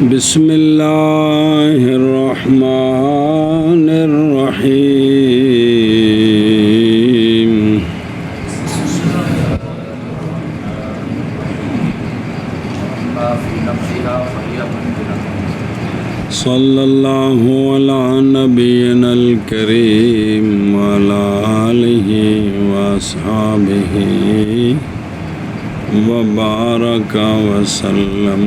بسم اللہ الرحمن الرحیم صلی اللہ علی نبینا الکریم وعلی آلہ واصحابہ وبارک وسلم۔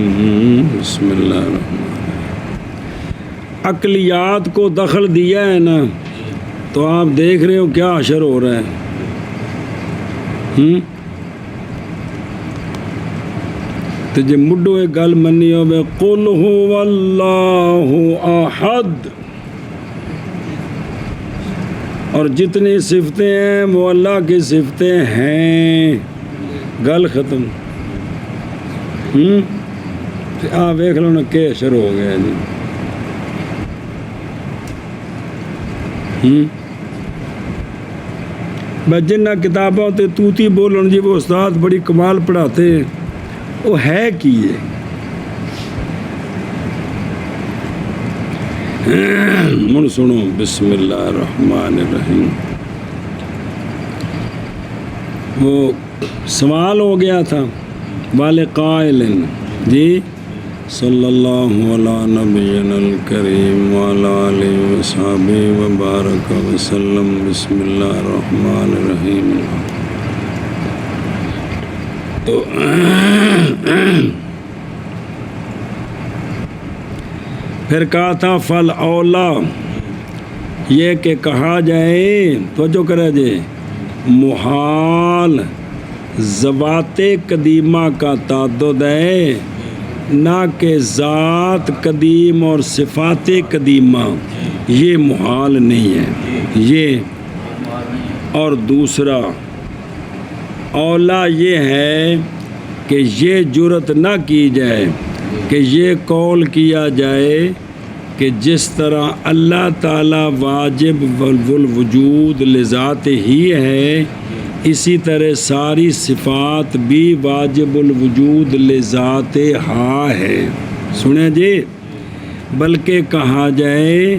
بسم اللہ الرحمن الرحیم۔ عقلیات کو دخل دیا ہے نا، تو آپ دیکھ رہے ہو کیا حشر ہو رہا ہے۔ تو جی مڈو ایک گل منی ہو بے قل هو اللہ احد، اور جتنی صفتیں ہیں وہ اللہ کی صفتیں ہیں، گل ختم۔ آپ دیکھ لو نا کہ شروع ہو گیا جی۔ بس جنہ کتابوں تے توتی بولن جی، وہ استاد بڑی کمال پڑھاتے ہیں، وہ ہے کی ہے۔ من سنو، بسم اللہ الرحمن الرحیم۔ وہ سوال ہو گیا تھا والے قائل جی صلی اللہ علی نبینا الکریم وعلی آلہ وصحبہ وبارک وسلم۔ بسم اللہ الرحمن الرحیم۔ تو پھر کہا تھا فل اولا، یہ کہ کہا جائے، توجہ کرے جائے، محال ذوات قدیمہ کا تعدد ہے، نہ کہ ذات قدیم اور صفات قدیمہ، یہ محال نہیں ہے یہ۔ اور دوسرا اولا یہ ہے کہ یہ جرت نہ کی جائے کہ یہ قول کیا جائے کہ جس طرح اللہ تعالیٰ واجب الوجود لذات ہی ہے، اسی طرح ساری صفات بھی واجب الوجود لذات ہا ہے۔ سنیں جی، بلکہ کہا جائے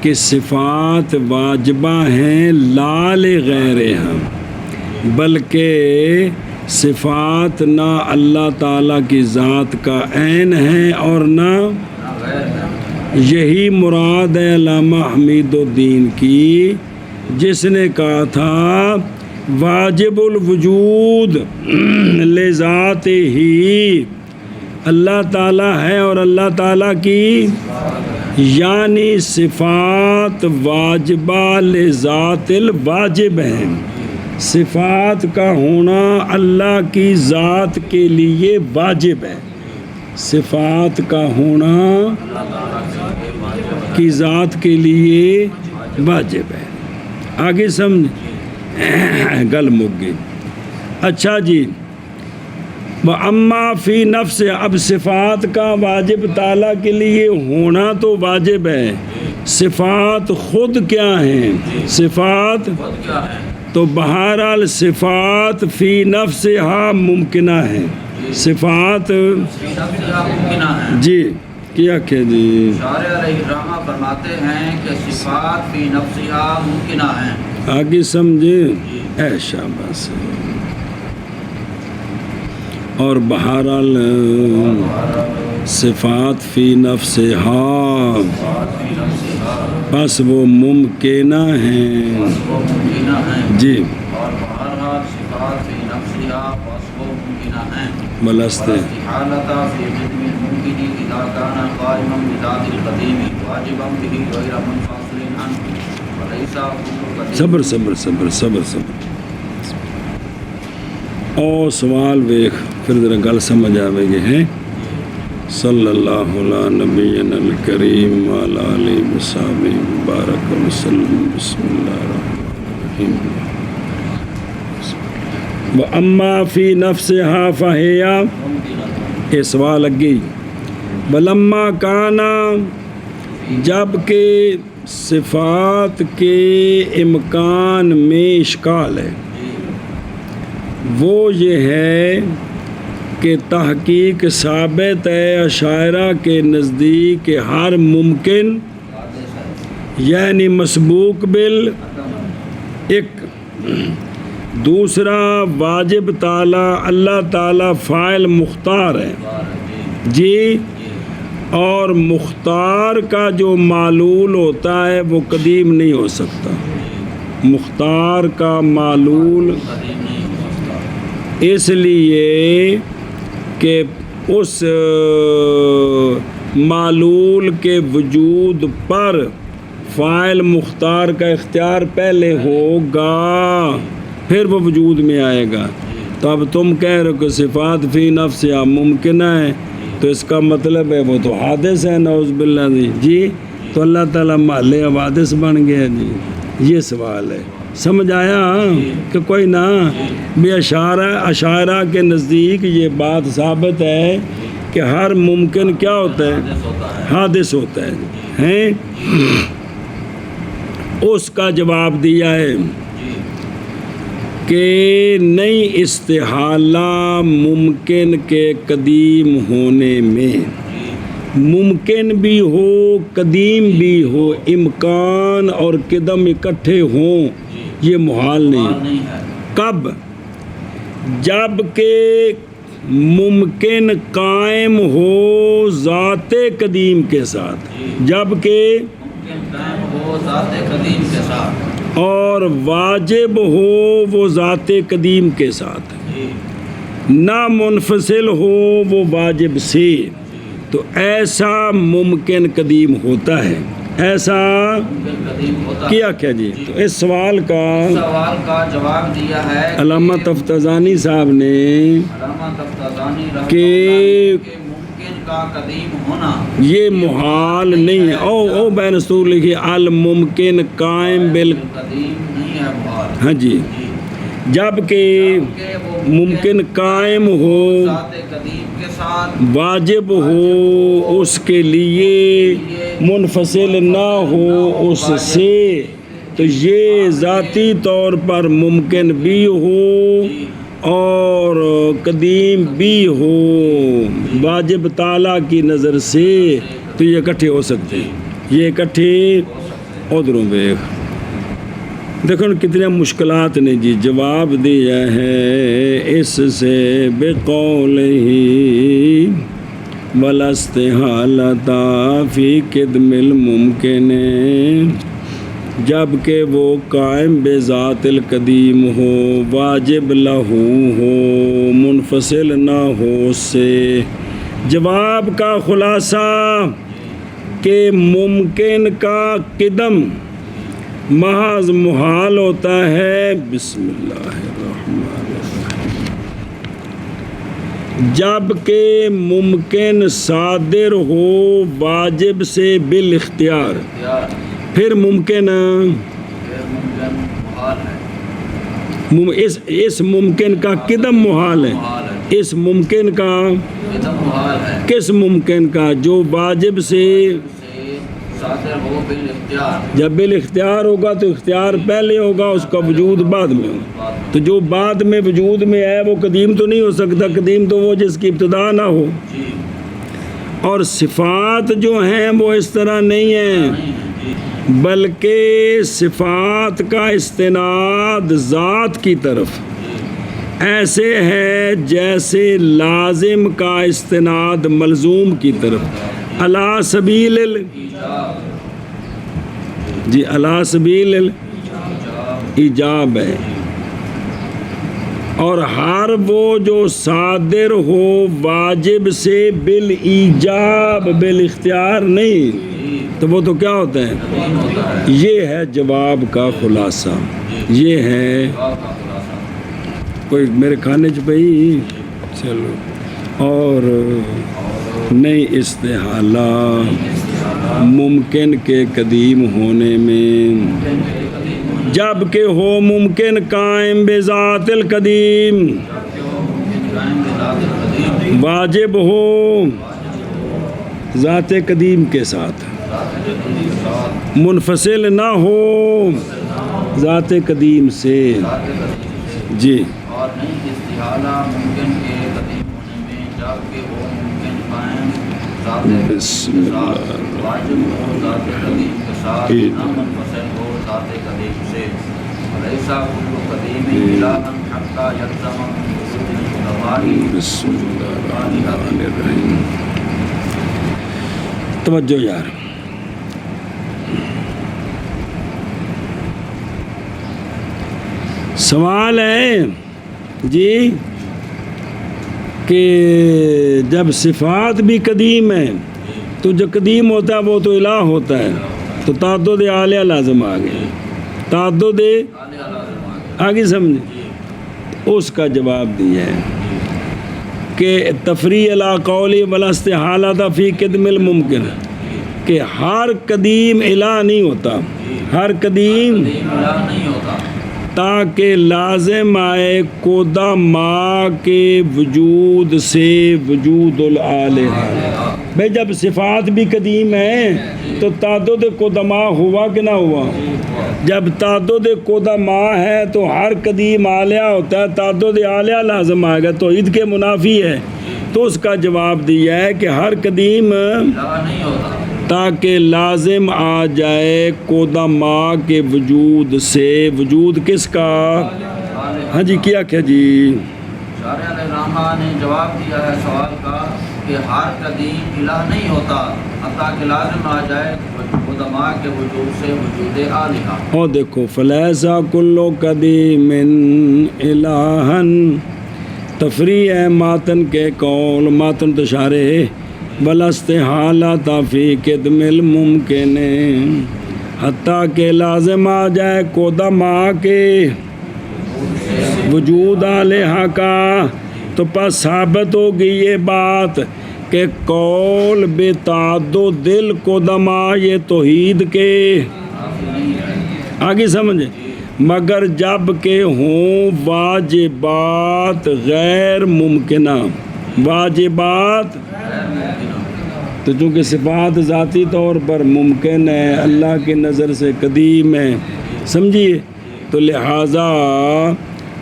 کہ صفات واجبہ ہیں لا لغیرہا، بلکہ صفات نہ اللہ تعالیٰ کی ذات کا عین ہے اور نہ، یہی مراد ہے علامہ حمید الدین کی، جس نے کہا تھا واجب الوجود لذات ہی اللہ تعالیٰ ہے اور اللہ تعالیٰ کی، یعنی صفات واجبہ لذات الواجب ہیں۔ صفات کا ہونا اللہ کی ذات کے لیے واجب ہے، صفات کا ہونا کی ذات کے لیے واجب ہے۔ آگے سمجھ گل مک گئی۔ اچھا جی، وَأَمَّا فِي نَفْسِ، اب صفات کا واجب تعالیٰ کے لیے ہونا تو واجب ہے، صفات خود کیا ہیں؟ صفات تو بہرحال صفات فی نفسہا ممکنہ ہیں، صفات جی کیا کہ جی شارع علیہ الرحمہ فرماتے ہیں کہ صفات فی نفسہا ممکنہ ہیں۔ آگے سمجھے اے شاباش۔ اور بہرحال صفات فی نفسہا پس وہ ممکنہ ہیں جی، اور بہرحال صفات فی نفسہا پس وہ ممکنہ ہیں۔ بلستے والاستحالۃ فی قدم الممکن اذا کان قائما بذات القدیم واجبا بہ غیر منفصل عنہ وليس كل قدیم۔ صبر صبر صبر صبر صبر۔ او سوال ویخ پھر ذرا گل سمجھ آوے گے ہیں۔ صلی اللہ علی نبینا الکریم وعلی آلہ وصحبہ وبارک وسلم۔ بسم اللہ الرحمن الرحیم۔ وَأَمَّا فِي نَفْسِهَا فَهِيَ، یہ سوال لگی، وَلَمَّا كَانَ، جب کہ صفات کے امکان میں اشکال ہے، وہ یہ ہے کہ تحقیق ثابت ہے اشاعرہ کے نزدیک کہ ہر ممکن یعنی مسبوق بال ایک دوسرا واجب تعالیٰ اللہ تعالیٰ فاعل مختار ہے جی، اور مختار کا جو معلول ہوتا ہے وہ قدیم نہیں ہو سکتا، مختار کا معلول اس لیے کہ اس معلول کے وجود پر فاعل مختار کا اختیار پہلے ہوگا پھر وہ وجود میں آئے گا۔ تو اب تم کہہ رہے ہو کہ صفات فی نفسہا ممکنہ ہے، تو اس کا مطلب ہے وہ تو حادث ہے، نعوذ باللہ جی، تو اللہ تعالیٰ محل حوادث بن گیا جی، یہ سوال ہے۔ سمجھ آیا کہ کوئی نہ بھی اشاعرہ کے نزدیک یہ بات ثابت ہے کہ ہر ممکن کیا ہوتا ہے، حادث ہوتا ہے۔ اس کا جواب دیا ہے کہ نہیں، استحالہ ممکن کے قدیم ہونے میں، ممکن بھی ہو قدیم بھی ہو، امکان اور قدم اکٹھے ہوں یہ محال نہیں۔ کب؟ جب کہ ممکن قائم ہو ذات قدیم کے ساتھ، جب کہ اور واجب ہو وہ ذات قدیم کے ساتھ، نہ منفصل ہو وہ واجب سے، تو ایسا ممکن قدیم ہوتا ہے۔ ایسا کیا جی؟ تو اس سوال کا جواب دیا ہے علامہ تفتزانی صاحب نے کہ ممکن کا قدیم ہونا یہ محال نہیں ہے۔ او بین سطور لکھی الممکن قائم قدیم نہیں ہے، محال۔ ہاں جی، جب کہ ممکن قائم ہو واجب ہو اس کے لیے، منفصل نہ ہو اس سے، تو یہ ذاتی طور پر ممکن بھی ہو اور قدیم بھی ہو واجب تعالیٰ کی نظر سے، تو یہ اکٹھے ہو سکتے ہیں، یہ اکٹھے ادھروں بیخ دیکھو کتنے مشکلات نے جی جواب دیا ہے اس سے بقولہ ولا استحالۃ فی قدم الممکن، جب کہ وہ قائم بذات القدیم ہو، واجب لہو ہو، منفصل نہ ہو اس سے۔ جواب کا خلاصہ کہ ممکن کا قدم محض محال ہوتا ہے۔ بسم اللہ الرحمن الرحیم۔ جب کہ ممکن صادر ہو واجب سے بالاختیار، پھر ممکن اس ممکن کا قدم محال ہے، اس ممکن کا کس ممکن کا جو واجب سے جب بالاختیار ہوگا تو اختیار پہلے ہوگا، اس کا وجود بعد میں ہوگا، تو جو بعد میں وجود میں ہے وہ قدیم تو نہیں ہو سکتا، قدیم تو وہ جس کی ابتدا نہ ہو۔ اور صفات جو ہیں وہ اس طرح نہیں ہیں، بلکہ صفات کا استناد ذات کی طرف ایسے ہے جیسے لازم کا استناد ملزوم کی طرف، علی سبیل جی علی سبیل ایجاب ہے، اور ہر وہ جو صادر ہو واجب سے بالایجاب بالاختیار نہیں، تو وہ تو کیا ہوتا ہے؟ یہ ہے جواب کا خلاصہ، یہ ہے کوئی میرے کھانے چپئی چلو۔ اور نہیں استحالہ ممکن کے قدیم ہونے میں، جب کہ ہو ممکن قائم بذات القدیم، واجب ہو ذات قدیم کے ساتھ، منفصل نہ ہو ذات قدیم سے جی۔ اور نہیں استحالہ ممکن کے قدیم ہونے میں جبکہ وہ ممکن قائم ذات بسم اللہ واجب ہو ذات قدیم کے ساتھ نہ منفصل ہو ذات قدیم سے ولیسا کل قدیم الہا حتی یلزم من وجود القدمائی بسم اللہ الرحمن الرحیم. توجہ یار، سوال ہے جی کہ جب صفات بھی قدیم ہے تو جو قدیم ہوتا ہے وہ تو الہ ہوتا ہے، تو تعدد عالیہ لازم آ گئے، تعدد آگے سمجھے. اس کا جواب دیا ہے کہ تفریع علی قولی ولا استحالہ فی قدم الممکن، کہ ہر قدیم الہ نہیں ہوتا، ہر قدیم الہ نہیں ہوتا تاکہ لازم آئے کودا ما کے وجود سے وجود العالہ. بھائی جب صفات بھی قدیم ہیں تو تعدد قدما ہوا کہ نہ ہوا؟ جب تعدد قدما ہے تو ہر قدیم عالیہ ہوتا ہے، تعدد عالیہ لازم آئے گا، تو عید کے منافی ہے. تو اس کا جواب دیا ہے کہ ہر قدیم الہ نہیں ہوتا تاکہ لازم آ جائے قدما کے وجود سے وجود کس کا؟ ہاں جی کیا کیا جی؟ شارع علیہ رحمہ نے جواب دیا ہے سوال کا کہ ہر قدیم الہ نہیں ہوتا حتیٰ کہ لازم آ جائے قدما کے وجود سے وجود عالیہ. اور دیکھو فلیسا کلو قدیم الہن، تفریح ہے ماتن کے قول، ماتن تشارے بلا استحالہ فی قدم الممکن، حتیٰ کہ لازم آ جائے قدما کے وجود علیہ کا. تو پس ثابت ہوگی یہ بات کہ قول بے تعدد دل قدما یہ توحید کے آگے سمجھے، مگر جب کہ ہوں واجبات غیر ممکنہ، واجبات تو چونکہ صفات ذاتی طور پر ممکن ہے، اللہ کی نظر سے قدیم ہے، سمجھیے، تو لہٰذا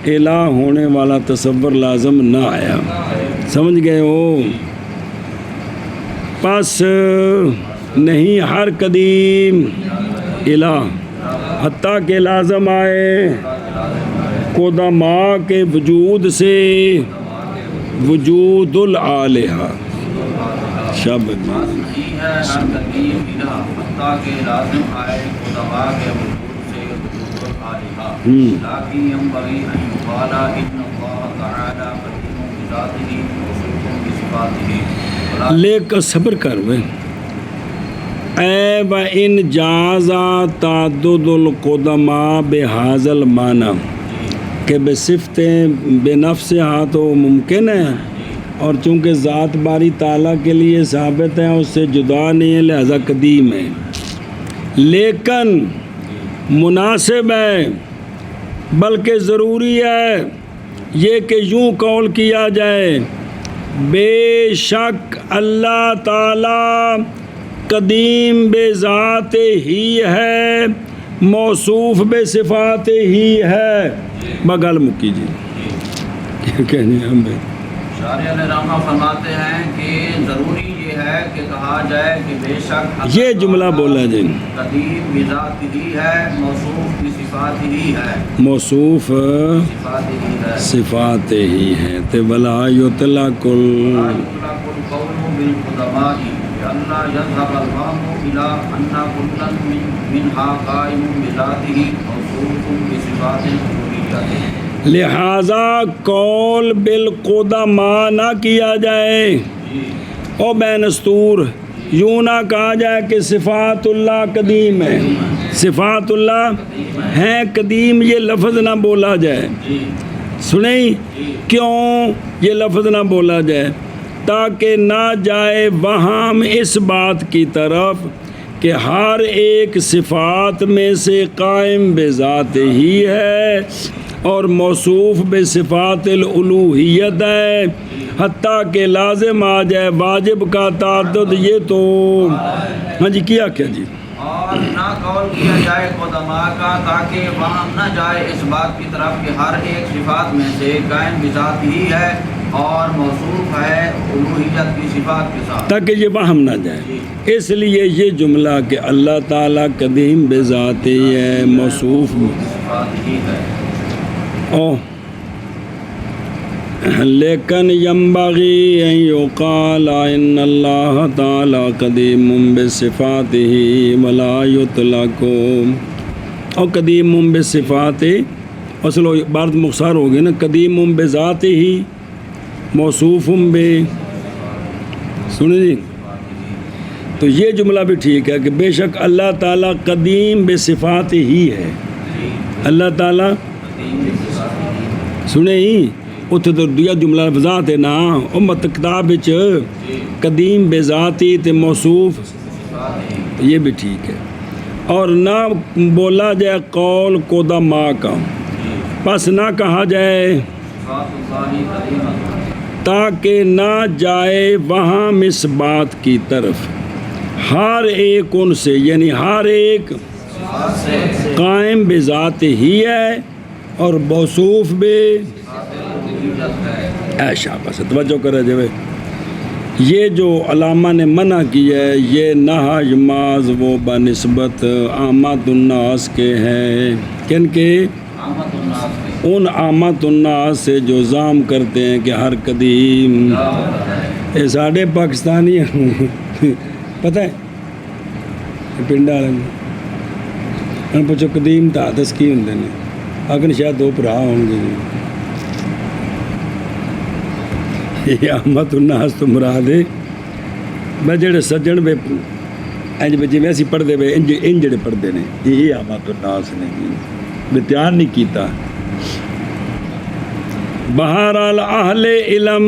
الہ ہونے والا تصور لازم نہ آیا. سمجھ گئے ہو؟ پس نہیں ہر قدیم الہ حتیٰ کہ لازم آئے قدما کے وجود سے وجود العالیہ. شب نہیں ہے ہر قدیم الہ حتیٰ کہ لازم آئے قدما کے وجود سے وجود العالیہ. لیکن ینبغی ان یقال ان اللہ تعالی قدیم بذاتہ موصوف بصفاتہ. لیکن صبر کر وہ اے و ان جازا تعدد القدما بحاظ المعنی، کہ بے صفتیں بے نفس ہاں تو ممکن ہے، اور چونکہ ذات باری تعالیٰ کے لیے ثابت ہے اس سے جدا نہیں ہے لہذا قدیم ہے. لیکن مناسب ہے بلکہ ضروری ہے یہ کہ یوں قول کیا جائے بے شک اللہ تعالی قدیم بے ذات ہی ہے، موصوف بے صفات ہی ہے. بگل مکی جی کیا کہنے ہم بھائی. شارع علیہ رحمہ فرماتے ہیں کہ ضروری یہ ہے کہ کہا جائے کہ بے شک اللہ یہ جملہ بولا جی، قدیم بذات ہی ہے، موصوف بصفات ہی ہے، موصوف صفات ہی ہے. صفات ہی ہے تے ولا یطلق لا يطلق القول بالقدماء لئلا يذهب الوهم إلى أن كلا منها قائم بذاته موصوف بصفات الألوهية. لہذا قول بالقدما نہ کیا جائے او بین استور، یوں نہ کہا جائے کہ صفات اللہ قدیم ہے، صفات اللہ ہیں قدیم، یہ لفظ نہ بولا جائے. سنیں کیوں یہ لفظ نہ بولا جائے؟ تاکہ نہ جائے وہم اس بات کی طرف کہ ہر ایک صفات میں سے قائم بے ذات ہی ہے اور موصوف بے صفات الالوہیت ہے، حتیٰ کہ لازم آ جائے واجب کا تعدد. یہ تو ہاں جی کیا کیا جی، اور نہ قول کیا جائے قدماء کا تاکہ وہاں نہ جائے اس بات کی طرف کہ ہر ایک صفات میں سے قائم بذات ہی ہے اور موصوف ہے الوہیت کی صفات کے ساتھ، تاکہ یہ وہم نہ جائے۔ اس لیے یہ جملہ کہ اللہ تعالیٰ قدیم بذات ہی ہے، موصوف صفات ہی ہے، او لیکن ینبغی ان یقال ان اللہ تعالی قدیم بصفاتہ ولا یطلق، اور قدیم بصفاتہ اصل عبارت مختصر ہوگی نا، قدیم بذاتہ موصوف بے، سنیں جی، تو یہ جملہ بھی ٹھیک ہے کہ بے شک اللہ تعالیٰ قدیم بصفات ہی ہے، اللہ تعالیٰ سنیں ہی اتنے تو دیا جملہ بذات ہے نا، امت کتاب وچ قدیم بذاتی تے موصوف، یہ بھی ٹھیک ہے۔ اور نہ بولا جائے قول کو دا ماں کا، پس نہ کہا جائے تاکہ نہ جائے وہاں اس بات کی طرف ہر ایک ان سے، یعنی ہر ایک قائم بذات ہی ہے اور موصوف بے ایشا۔ بس توجہ کرے جائے، یہ جو علامہ نے منع کیا ہے یہ نہج معاذ وہ بنسبت عامت الناس کے ہیں، کن کے؟ ان عامت الناس سے جو ظام کرتے ہیں کہ ہر قدیم، یہ ساڑھے پاکستانی پتہ ہے پنڈ والے پوچھو قدیم تحدث کی ہوں نے، اگر شاید دو بھرا ہوں گے، یہ عامت الناس تو مراد ہے میں جڑے سجن بے انج بے جی اسی پڑھتے پے ان جڑے پڑھتے ہیں یہ عامت الناس نے بے دھیان نہیں کیتا۔ بہرحال اہل علم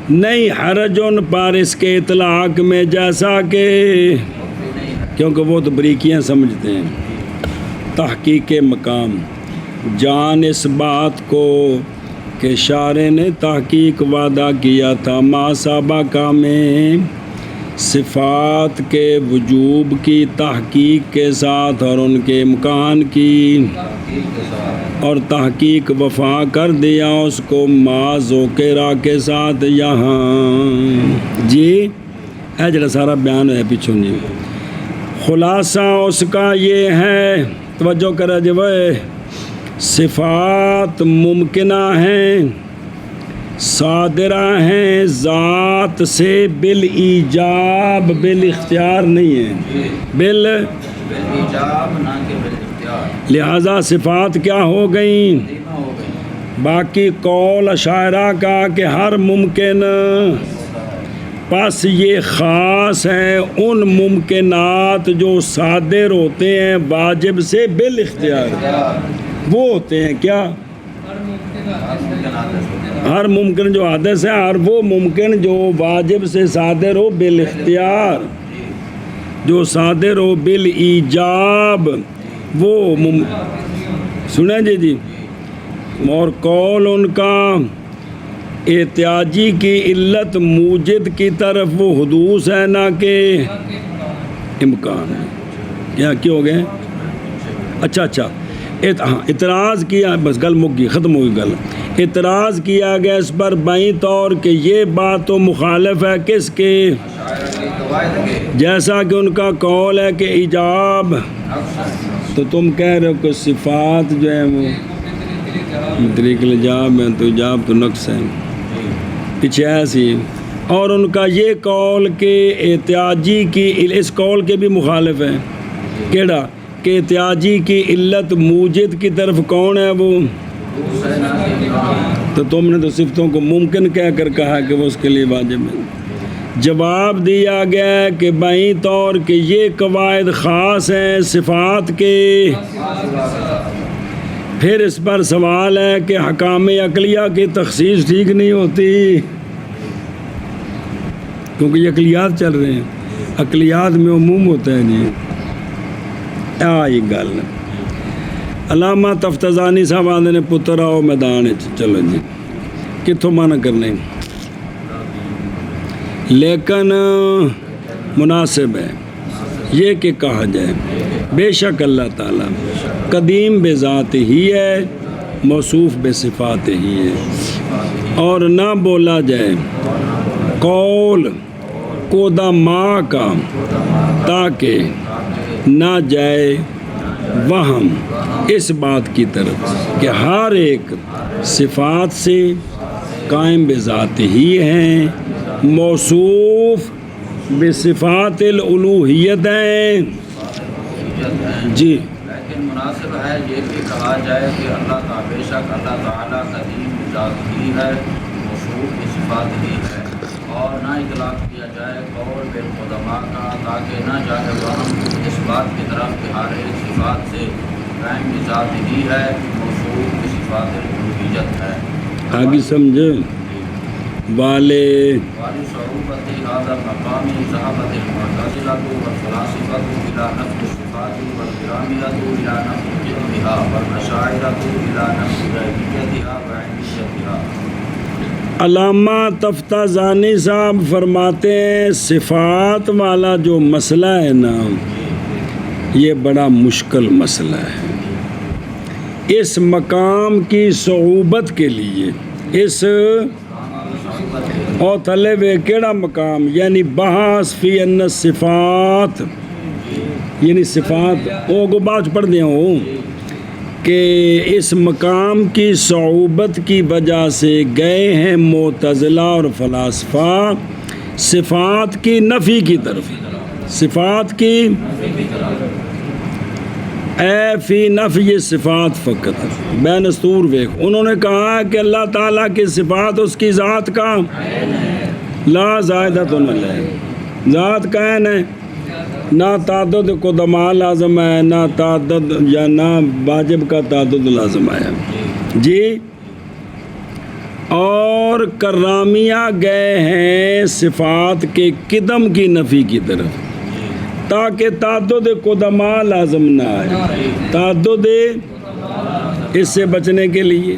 نہیں حرج ان پر اس کے اطلاق میں، جیسا کہ کیونکہ وہ تو بریکیاں سمجھتے ہیں، تحقیق مقام جان اس بات کو کہ شارع نے تحقیق وعدہ کیا تھا ما سابقہ میں صفات کے وجوب کی تحقیق کے ساتھ اور ان کے امکان کی، اور تحقیق وفا کر دیا اس کو ما ذکرہ کے ساتھ یہاں۔ جی اے جڑا سارا بیان ہے پیچھوں جی، خلاصہ اس کا یہ ہے، توجہ کرا جو صفات ممکنہ ہیں، صادرہ ہیں ذات سے بالایجاب، بالاختیار نہیں ہے، بالایجاب نہ کہ بالاختیار، لہذا صفات کیا ہو گئیں؟ باقی قول اشاعرہ کا کہ ہر ممکن، پس یہ خاص ہیں ان ممکنات جو صادر ہوتے ہیں واجب سے بالاختیار، وہ ہوتے ہیں کیا؟ ہر ممکن جو حادث ہے، ہر وہ ممکن جو واجب سے صادر ہو بالاختیار، جو صادر ہو بالایجاب وہ سنیں جی۔ اور قول ان کا احتیاجی کی علت موجد کی طرف وہ حدوث ہے نہ کہ امکان ہے، کیا کیا ہو گئے؟ اچھا اعتراض کیا، بس گل مک گئی، ختم ہو گئی گل۔ اعتراض کیا گیا اس پر بائیں طور کہ یہ بات تو مخالف ہے کس کے؟ جیسا کہ ان کا قول ہے کہ ایجاب، تو تم کہہ رہے ہو کہ صفات جو ہیں وہ طریق الجاب ہے، تو ایجاب تو نقص ہے پیچھے ایسی۔ اور ان کا یہ قول کہ احتیاجی کی، اس قول کے بھی مخالف ہے، کیڑا کہ احتیاجی کی علت موجد کی طرف کون ہے وہ؟ تو تم نے تو صفتوں کو ممکن کہہ کر کہا کہ وہ اس کے لیے واجب ہے۔ جواب دیا گیا ہے کہ بائیں طور کہ یہ قواعد خاص ہیں صفات کے۔ پھر اس پر سوال ہے کہ حکام عقلیہ کی تخصیص ٹھیک نہیں ہوتی، کیونکہ یہ عقلیات چل رہے ہیں، عقلیات میں عموم ہوتا ہے جی۔ یہ گل علامہ تفتزانی صاحب آدھے نے پتر آؤ میدان، چلو جی کتوں منع کرنے، لیکن مناسب ہے یہ کہ کہا جائے بے شک اللہ تعالیٰ قدیم بذات ہی ہے، موصوف بصفات ہی ہے، صفاته اور نہ بولا جائے قول قدما کا تاکہ نہ جائے وہم اس بات کی طرف کہ ہر ایک صفات سے قائم بذات ہی ہیں، موصوف بصفات الالوہیت ہیں۔ جی لیکن مناسب ہے یہ بھی کہا جائے کہ اللہ تعالیٰ بے شک اللہ تعالیٰ قدیم ذات ہی ہے، موصوف بصفات ہی ہے، اور نہ اطلاق کیا جائے قول بالقدماء کا تاکہ نہ جائے وہم اس بات کی طرف کہ ہر ایک صفات سے قائم ذات ہی ہے، موصوف بصفات الالوہیت ہے۔ آگے سمجھے والے والی صعوبت هذا المقام ذهبت المعتزلة والفلاسفة إلى نفي الصفات والكرامية إلى نفي جسمها والأشاعرة إلى نفي غيبيتها وعلميتها۔ علامہ تفتازانی صاحب فرماتے ہیں صفات والا جو مسئلہ ہے نا یہ بڑا مشکل مسئلہ ہے۔ اس مقام کی صعوبت کے لیے اس اور طلب کیڑا مقام یعنی بحث فی ان صفات یعنی صفات او کو بات پڑھ دیا ہوں کہ اس مقام کی صعوبت کی وجہ سے گئے ہیں معتزلہ اور فلاسفہ صفات کی نفی کی طرف، صفات کی اے فی نفی صفات فقط بین استور ویخ، انہوں نے کہا کہ اللہ تعالیٰ کی صفات اس کی ذات کا لا زائدۃ علیہ، ذات قائم ہے، نہ تعدد قدماء لازم ہے، نہ تعدد یا نہ واجب کا تعدد لازم ہے۔ جی اور کرامیہ گئے ہیں صفات کے قدم کی نفی کی طرف تاکہ تعدد قدماء لازم نہ آئے، تعدد اس سے بچنے کے لیے۔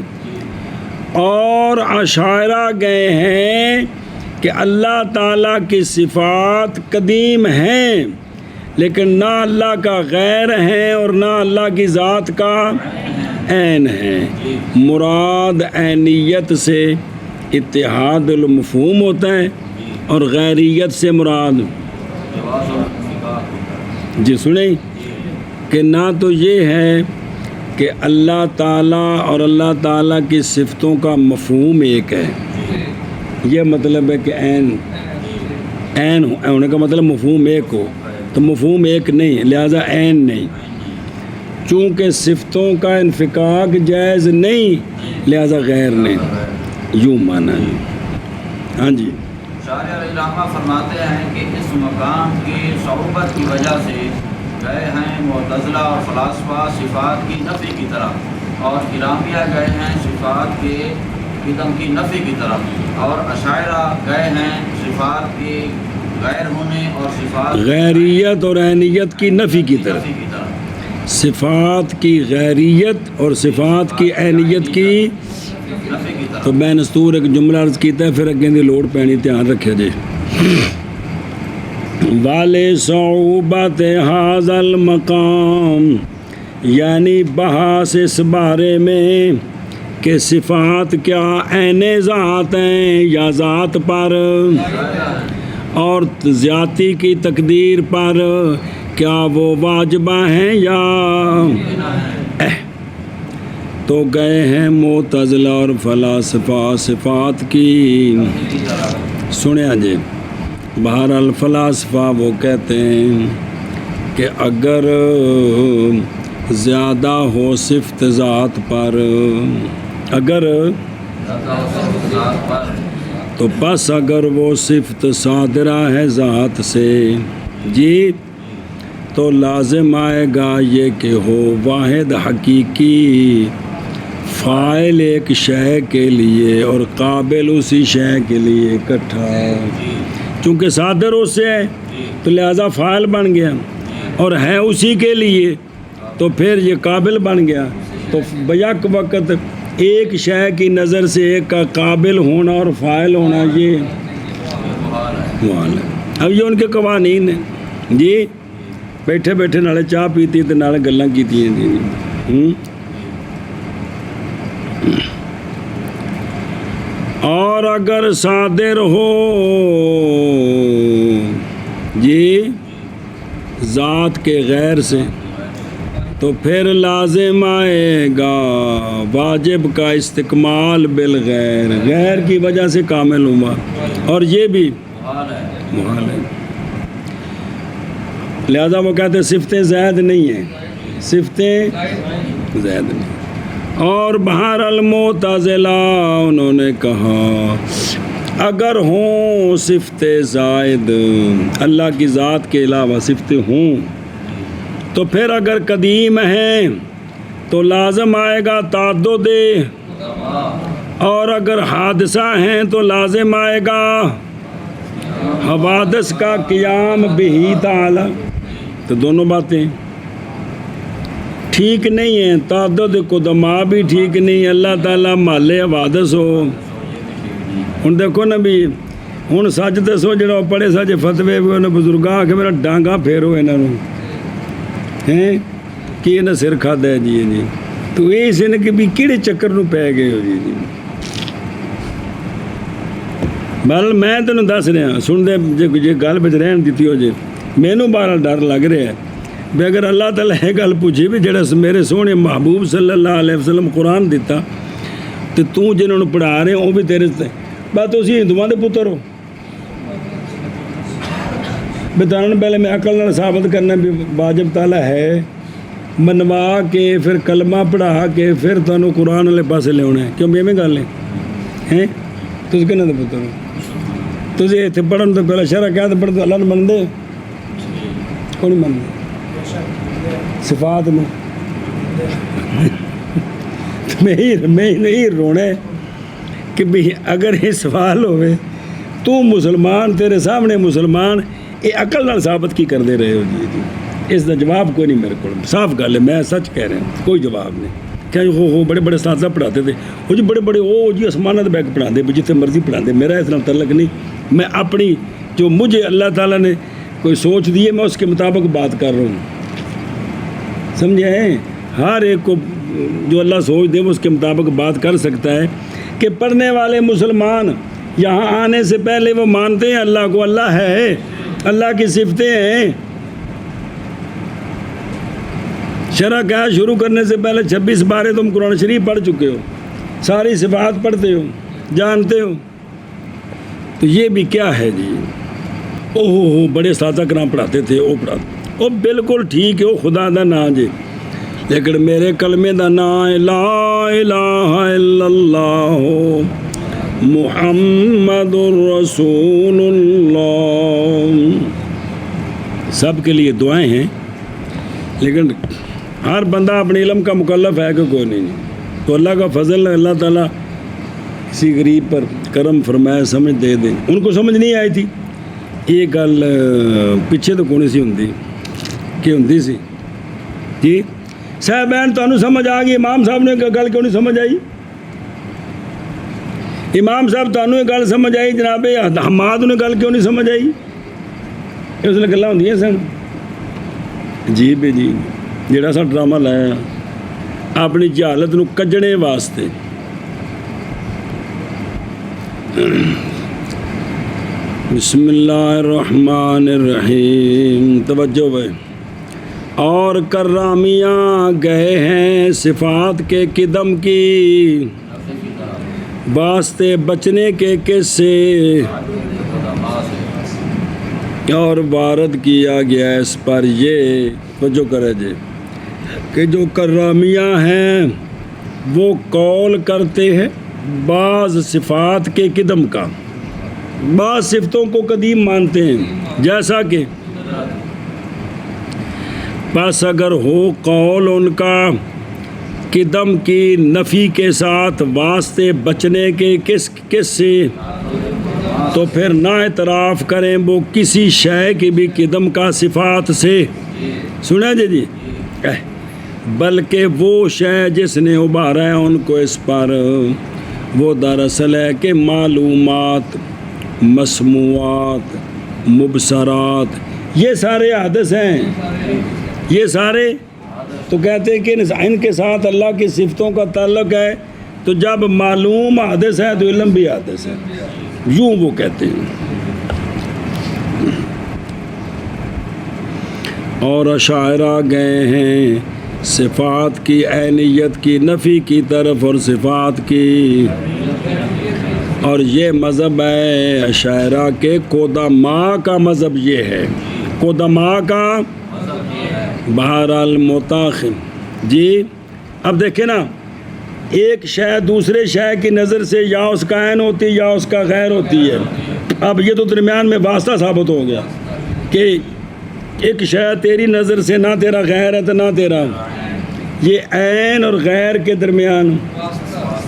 اور اشاعرہ گئے ہیں کہ اللہ تعالیٰ کی صفات قدیم ہیں لیکن نہ اللہ کا غیر ہیں اور نہ اللہ کی ذات کا عین ہے۔ مراد عینیت سے اتحاد المفہوم ہوتا ہے اور غیریت سے مراد جی سنیں کہ نہ تو یہ ہے کہ اللہ تعالیٰ اور اللہ تعالیٰ کی صفتوں کا مفہوم ایک ہے، یہ مطلب ہے کہ عین ہونے کا مطلب مفہوم ایک ہو، تو مفہوم ایک نہیں لہذا عین نہیں، چونکہ صفتوں کا انفکاک جائز نہیں لہذا غیر نہیں، یوں مانا ہے۔ ہاں جی شارح علامہ فرماتے ہیں کہ اس مقام کی صعوبت کی وجہ سے گئے ہیں معتزلہ اور فلاسفہ صفات کی نفی کی طرف، اور کرامیہ گئے ہیں صفات کے قدم کی نفی کی طرف، اور اشاعرہ گئے ہیں صفات کے غیر ہونے اور صفات غیریت اور عینیت کی نفی کی طرف، صفات کی غیریت اور صفات کی عینیت کی نفی کی طرف۔ تو میں نستور ایک جملہ عرض کیتا ہے پھر اگیں دی لوڑ پینی دھیان رکھے جی۔ والے صعوبت ھذا المقام یعنی بحث اس بارے میں کہ صفات کیا عین ذات ہیں یا ذات پر اور ذاتی کی تقدیر پر کیا وہ واجبہ ہیں یا تو گئے ہیں معتزلہ اور فلاسفہ صفات کی سنیا جی۔ بہرحال فلاسفہ وہ کہتے ہیں کہ اگر زیادہ ہو صفت ذات پر اگر تو پس اگر وہ صفت صادرہ ہے ذات سے جی تو لازم آئے گا یہ کہ ہو واحد حقیقی فاعل ایک شے کے لیے اور قابل اسی شے کے لیے اکٹھا، چونکہ صادر اس سے ہے تو لہذا فاعل بن گیا اور ہے اسی کے لیے تو پھر یہ قابل بن گیا، تو بیک وقت ایک شے کی نظر سے ایک کا قابل ہونا اور فاعل ہونا یہ محال ہے۔ اب یہ ان کے قوانین ہیں جی، بیٹھے بیٹھے نالے چاہ پیتی تو نالے گلاں کیتی ہیں۔ اور اگر صادر ہو جی ذات کے غیر سے تو پھر لازم آئے گا واجب کا استکمال بالغیر، غیر کی وجہ سے کامل ہوا، اور یہ بھی محال ہے۔ لہذا وہ کہتے ہیں صفتیں زائد نہیں ہیں، صفتیں زائد نہیں۔ اور بہر المعتزلہ انہوں نے کہا اگر ہوں صفتیں زائد، اللہ کی ذات کے علاوہ صفتیں ہوں، تو پھر اگر قدیم ہیں تو لازم آئے گا تعدد، اور اگر حادثہ ہیں تو لازم آئے گا حوادث کا قیام بہی تعالی۔ تو دونوں باتیں ٹھیک نہیں ہیں، تعدد قدما بھی ٹھیک نہیں، اللہ تعالیٰ مالے حوادث ہو۔ ہوں دیکھو نا بھی ہوں سچ دسو جڑا پڑھے سچ فتوے ہوئے انہیں بزرگاں آ کے میرا ڈانگا پھیرو یہاں ہیں کہ انہیں سر کھادا ہے جی جی، تو یہ سے کہ بھی کہڑے چکر نو پی گئے ہو جی۔ بہرحال میں تینوں دس رہا سن دے جی گل بچ رہن دیتی ہو جی، مینوں بہرحال ڈر لگ رہا ہے بھی اگر اللہ تعالیٰ یہ گل پوچھے بھی جڑا میرے سونے محبوب صلی اللہ علیہ وسلم قرآن دیتا تو جنہوں نے پڑھا رہے وہ بھی تیرے بات تسی ہندوؤں دے پتر ہو، بتانا پہلے میں عقل نال ثابت کرنا بھی واجب تعالیٰ ہے، منوا کے پھر کلمہ پڑھا کے پھر تمہیں قرآن والے پاسے لے ہے، کیوں میں گل ہے تسی کہنا دے پتر ہو؟ تسی اتنے پڑھن تو پہلے شرع کہہ پڑھ تو اللہ نے من دے کون نہیں من صفات میں میں نہیں رونے کہ بھی اگر یہ سوال ہوئے تو مسلمان تیرے سامنے مسلمان یہ عقل نال ثابت کی کر دے رہے ہو جی، اس کا جواب کوئی نہیں میرے کو، صاف گل ہے، میں سچ کہہ رہا ہوں، کوئی جواب نہیں۔ کہ وہ بڑے بڑے اساتذہ پڑھاتے تھے وہ جی بڑے بڑے وہ جی آسمانہ دے بیگ پڑھا دے جتنے مرضی پڑھا دے، میرا اس نال تعلق نہیں، میں اپنی جو مجھے اللہ تعالیٰ نے کوئی سوچ دی ہے میں اس کے مطابق بات کر رہا ہوں، سمجھے ہیں؟ ہر ایک کو جو اللہ سوچ دے وہ اس کے مطابق بات کر سکتا ہے۔ کہ پڑھنے والے مسلمان یہاں آنے سے پہلے وہ مانتے ہیں اللہ کو، اللہ ہے، اللہ کی صفتیں ہیں۔ شرح کیا شروع کرنے سے پہلے 26 بارے تم قرآن شریف پڑھ چکے ہو، ساری صفات پڑھتے ہو، جانتے ہو، تو یہ بھی کیا ہے جی؟ اوہ بڑے اساتذہ کرام پڑھاتے تھے، وہ پڑھاتے، وہ بالکل ٹھیک ہے، وہ خدا دا نام جی، لیکن میرے کلمے دا نام ہے لا الہ الا اللہ محمد الرسول اللہ۔ سب کے لیے دعائیں ہیں، لیکن ہر بندہ اپنے علم کا مکلف ہے کہ کوئی نہیں، تو اللہ کا فضل ہے، اللہ تعالیٰ کسی غریب پر کرم فرمایا، سمجھ دے دیں۔ ان کو سمجھ نہیں آئی تھی یہ گل، پیچھے تو کون سی ہوندی کہ ہوندی سی جی صاحبین، تمہیں سمجھ آ گئی؟ امام صاحب نے گل کیوں نہیں سمجھ آئی؟ امام صاحب تمہیں گل سمجھ آئی؟ جناب حماد نے گل کیوں نہیں سمجھ آئی؟ اس لیے گلیں ہوندیاں سن جی بے جی، جڑا سا ڈرامہ لایا اپنی جہالت نو کجنے واسطے۔ بسم اللہ الرحمن الرحیم، توجہ بھائی۔ اور کرامیاں گئے ہیں صفات کے قدم کی واسطے بچنے کے قصے، اور وارد کیا گیا اس پر یہ توجہ کرے جی کہ جو کرامیاں ہیں وہ قول کرتے ہیں بعض صفات کے قدم کا، بعض صفتوں کو قدیم مانتے ہیں، جیسا کہ بس اگر ہو قول ان کا قدم کی نفی کے ساتھ واسطے بچنے کے کس سے، تو پھر نہ اعتراف کریں وہ کسی شے کی بھی قدم کا صفات سے، سنا جی بلکہ وہ شے جس نے ابھارا ہے ان کو اس پر، وہ دراصل ہے کہ معلومات، مسموعات، مبصرات، یہ سارے حادث ہیں، یہ سارے، تو کہتے ہیں کہ ان کے ساتھ اللہ کی صفتوں کا تعلق ہے، تو جب معلوم حادث ہے تو علم بھی حادث ہے، یوں وہ کہتے ہیں۔ اور اشاعرہ گئے ہیں صفات کی عینیت کی نفی کی طرف اور صفات کی، اور یہ مذہب ہے اشاعرہ کے، قدماء کا مذہب یہ ہے، قدماء کا بہرحال متاخر۔ جی اب دیکھیں نا، ایک شے دوسرے شے کی نظر سے یا اس کا عین ہوتی ہے یا اس کا غیر ہوتی ہے۔ اب یہ تو درمیان میں واسطہ ثابت ہو گیا کہ ایک شے تیری نظر سے نہ تیرا غیر ہے تو نہ تیرا، یہ عین اور غیر کے درمیان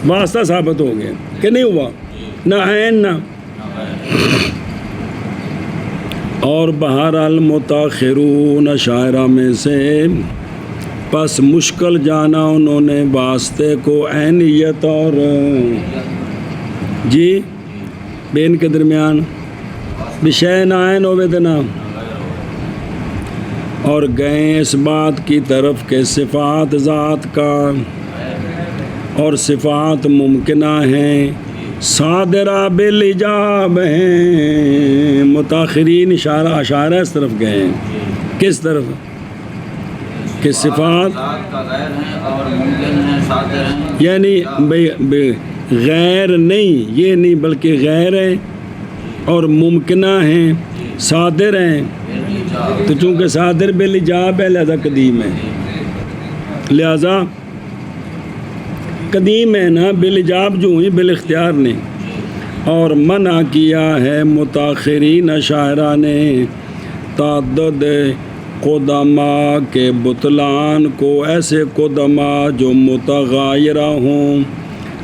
واسطہ ثابت ہو گیا کہ نہیں ہوا، نہ عین نہ۔ اور بہرحال متاخرون اشاعرہ میں سے پس مشکل جانا انہوں نے واسطے کو عینیت اور جی بین کے درمیان بشے نہ عین ہوئے تھے نا، اور گئے اس بات کی طرف کہ صفات ذات کا اور صفات ممکنہ ہیں، صادرہ بالایجاب ہیں۔ متاخرین اشارہ اس طرف گئے ہیں، کس طرف؟ کہ صفات یعنی غیر نہیں، یہ نہیں بلکہ غیر ہیں اور ممکنہ ہیں، صادر ہیں، تو چونکہ صادر بالایجاب ہے لہذا قدیم ہے، لہذا قدیم ہے نا، بالایجاب جو ہوئی بالاختیار نے۔ اور منع کیا ہے متاخرین اشاعرہ نے تعدد قدماء کے بطلان کو، ایسے قدماء جو متغایرہ ہوں،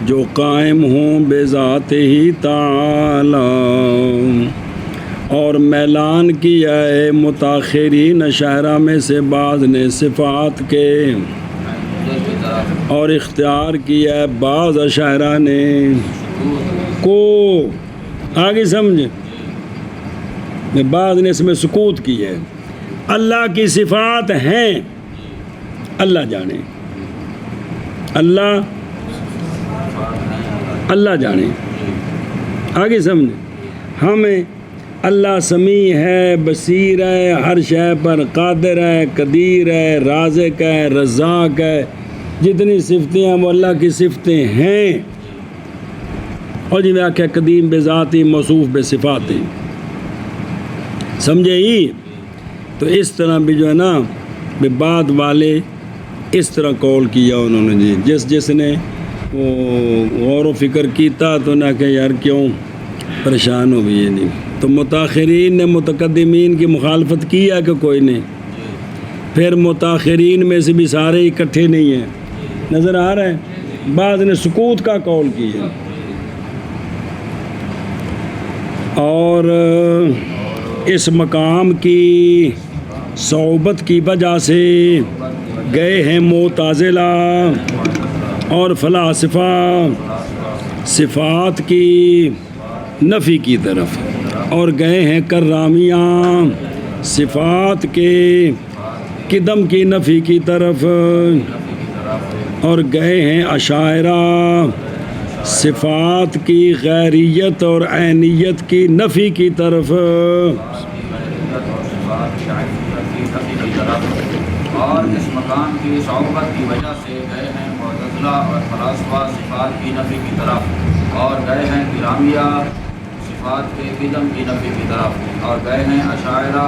جو قائم ہوں بذات ہی تعالی، اور میلان کیا ہے متاخرین اشاعرہ میں سے بعض نے صفات کے، اور اختیار کیا ہے بعض اشاعرہ نے کو، آگے سمجھے، بعض نے اس میں سکوت کی ہے۔ اللہ کی صفات ہیں، اللہ جانے، اللہ جانے، آگے سمجھے۔ ہمیں اللہ سمیع ہے، بصیر ہے، ہر شے پر قادر ہے، قدیر ہے، رازق ہے، رزاق ہے، جتنی صفتیں ہیں وہ اللہ کی صفتیں ہیں، اور جی میں کہ قدیم بذاتی موصوف بصفاتی، سمجھے ہی؟ تو اس طرح بھی جو ہے نا بعد والے اس طرح قول کیا انہوں نے، جی جس نے وہ غور و فکر کیتا تو نہ کہ یار کیوں پریشان ہو گئی، نہیں تو متاخرین نے متقدمین کی مخالفت کی ہے کہ کوئی نہیں، پھر متاخرین میں سے بھی سارے اکٹھے نہیں ہیں، نظر آ رہا ہے، بعض نے سکوت کا قول کیا، اور اس مقام کی صعوبت کی وجہ سے گئے ہیں معتزلہ اور فلاسفہ صفات کی نفی کی طرف، اور گئے ہیں کرامیاں صفات کے قدم کی نفی کی طرف، اور گئے ہیں اشاعرہ صفات کی غیریت اور عینیت کی نفی کی طرف، اور اس مقام کی صعوبت کی وجہ سے گئے ہیں معتزلہ اور فلاسفہ صفات کی نفی کی طرف، اور گئے ہیں کرامیہ صفات کے قدم کی نفی کی طرف، اور گئے ہیں اشاعرہ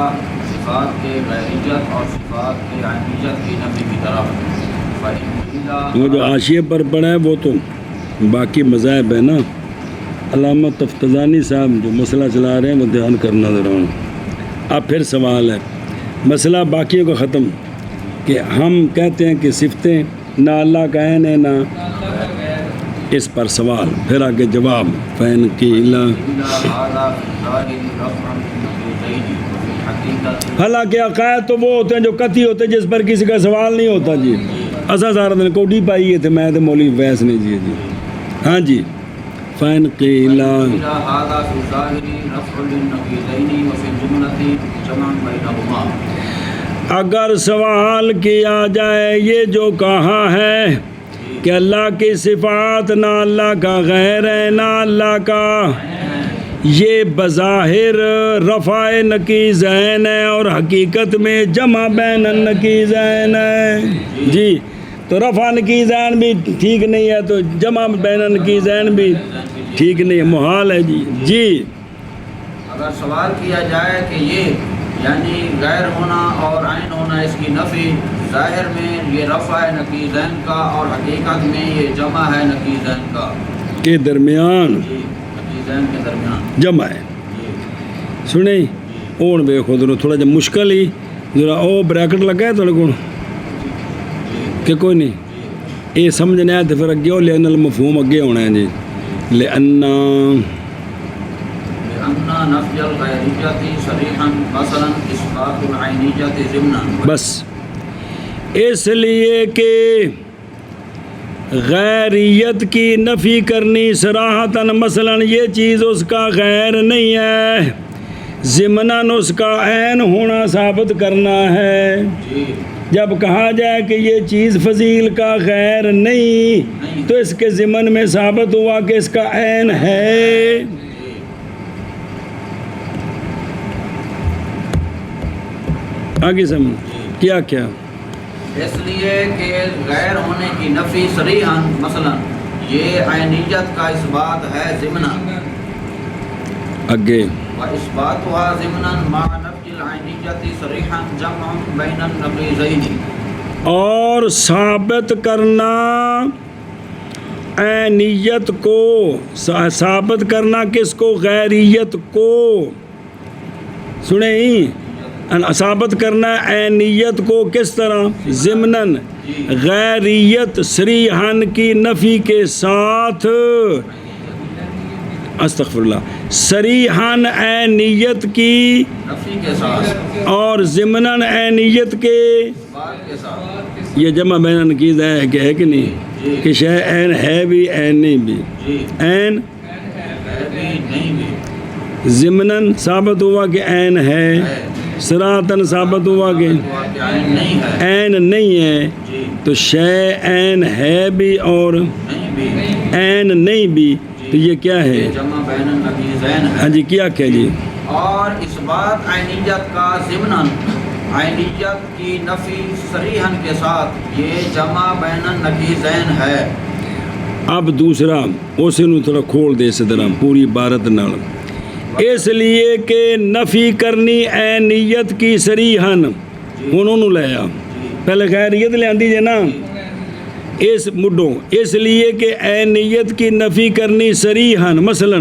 صفات کے غیریت اور صفات کے عینیت کی نفی کی طرف۔ وہ جو حاشیے پر پڑھا ہے وہ تو باقی مذاہب ہے نا، علامہ تفتزانی صاحب جو مسئلہ چلا رہے ہیں وہ دھیان کرنا ضرور۔ اب پھر سوال ہے، مسئلہ باقیوں کا ختم کہ ہم کہتے ہیں کہ صفتیں نہ اللہ کا عین ہے نہ، اس پر سوال پھر آگے جواب، فین قیل، حالانکہ عقائد تو وہ ہوتے ہیں جو قطعی ہوتے ہیں جس پر کسی کا سوال نہیں ہوتا، جی اسا سارا دن کوڈی پائی تھے میں تو مولوی ویس نے، جی جی ہاں جی، فین قیل اگر سوال کیا جائے یہ جو کہا ہے کہ اللہ کی صفات نہ اللہ کا غیر ہے نہ اللہ کا، یہ بظاہر رفع نقیضین ہے اور حقیقت میں جمع بین النقیضین ہے جی۔ تو رفع نقیضین بھی ٹھیک نہیں ہے تو جمع بین النقیضین بھی ٹھیک نہیں ہے، محال ہے جی۔ جی اگر سوال کیا جائے کہ یہ یعنی غیر ہونا اور عین ہونا اس کی نفی، ظاہر میں یہ رفع ہے نقیضین کا اور حقیقت میں یہ جمع ہے نقیضین کا کے درمیان، جی، نقیضین کے درمیان جمع ہے۔ جی سنیں اون بے خود تھوڑا جا مشکل ہی ذرا او بریکٹ لگا ہے تھوڑے کو کہ کوئی نہیں یہ سمجھنا ہے تو پھر اگے ہو لأن المفہوم اگے ہونا ہے جی۔ لأن نفی الغیریت صریحا مثلا اثبات العینیت ضمنا، بس اس لیے کہ غیریت کی نفی کرنی صراحتاً مثلا یہ چیز اس کا غیر نہیں ہے، ضمناً اس کا عین ہونا ثابت کرنا ہے۔ جی جب کہا جائے کہ یہ چیز فضیل کا غیر نہیں تو اس کے ضمن میں ثابت ہوا کہ اس کا عین ہے۔ آگے سمجھ کیا کیا اس لیے کہ غیر ہونے کی نفی صریحا مثلا یہ عینیت کا اثبات ہے ضمنا، آگے وإثباتها ضمنا مع نفي العینیت صریحا جمع بین النقیضین، اور ثابت کرنا عینیت کو، ثابت کرنا کس کو؟ غیریت کو۔ سنیں ثابت کرنا عینیت کو کس طرح؟ ضمناً غیریت صریحاً کی نفی کے ساتھ، استغفر اللہ، صریحاً عینیت کی نفی کے ساتھ اور ضمناً عینیت کے، بات کے ساتھ یہ جمع بین النقیض ہے کہ نہیں کہ شے عین ہے بھی عین نہیں بھی، جی عین ہے بھی نہیں بھی، ضمناً ثابت ہوا کہ عین ہے، صراحتاً ثابت ہوا کہ عین نہیں ہے، عین نہیں ہے، جی تو شے عین ہے بھی اور نہیں بھی، عین نہیں بھی، تو یہ کیا ہے؟ یہ جمع بین النقیضین ہے۔ ہاں جی کیا کہ جی اور اس بات عینیت کا ضمناً عینیت کی نفی صریحاً کے ساتھ یہ جمع بین النقیضین ہے۔ اب دوسرا اسے نو تھوڑا کھول دے اس طرح پوری عبارت نال، اس لیے کہ نفی کرنی عینیت کی صریحاً انہوں نے لیا، پہلے غیریت لے آندی جے نا، اس مڈوں اس لیے کہ عینیت کی نفی کرنی صریحاً مثلا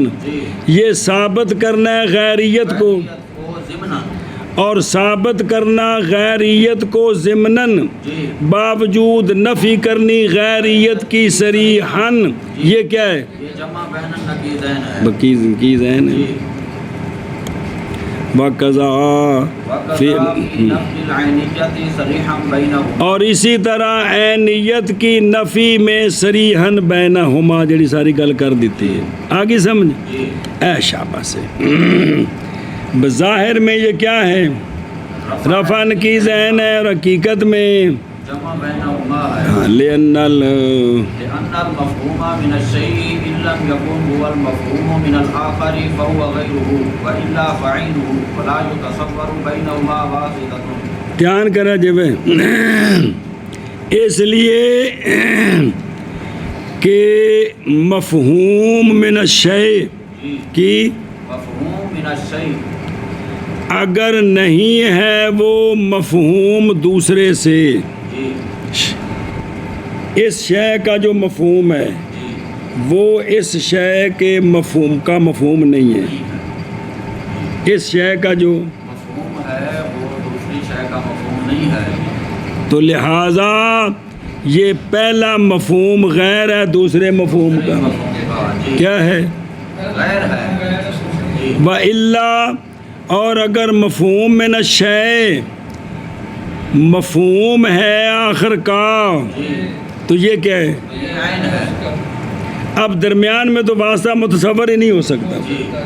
یہ ثابت کرنا ہے غیریت کو، ضمناً اور ثابت کرنا غیریت کو ضمناً باوجود نفی کرنی غیریت کی صریحاً، یہ کیا ہے؟ یہ جمع بین النقیضین ہے۔ کی ذہن ہے وَقَضَا فی، اور اسی طرح عینیت کی نفی میں صریحاً بینہما جڑی ساری گل کر دیتی ہے، آگے سمجھ اے شابہ سے۔ بظاہر میں یہ کیا ہے؟ رفع نقیضین ہے، اور حقیقت میں جمع بینہما ہے، لأن لأن المفہوم من الشیء ان لم یکن هو المفہوم من الآخر فهو غیرہ وإلا فعینہ فلا یتصور بینہما واسطۃ۔ دھیان کرا جب اس لیے کہ مفہوم من الشیء کی مفہوم من الشیء اگر نہیں ہے وہ مفہوم دوسرے سے، اس شے کا جو مفہوم ہے وہ اس شے کے مفہوم کا مفہوم نہیں ہے، اس شے کا جو مفہوم ہے وہ دوسری شے کا مفہوم نہیں ہے، تو لہٰذا یہ پہلا مفہوم غیر ہے دوسرے مفہوم کا، مفہوم کے بعد کیا ہے؟ غیر ہے۔ وَإِلَّا، اور اگر مفہوم من الشیء مفہوم ہے آخر کا تو یہ کیا ہے؟ یہ عین ہے۔ اب درمیان میں تو واسطہ متصور ہی نہیں ہو سکتا،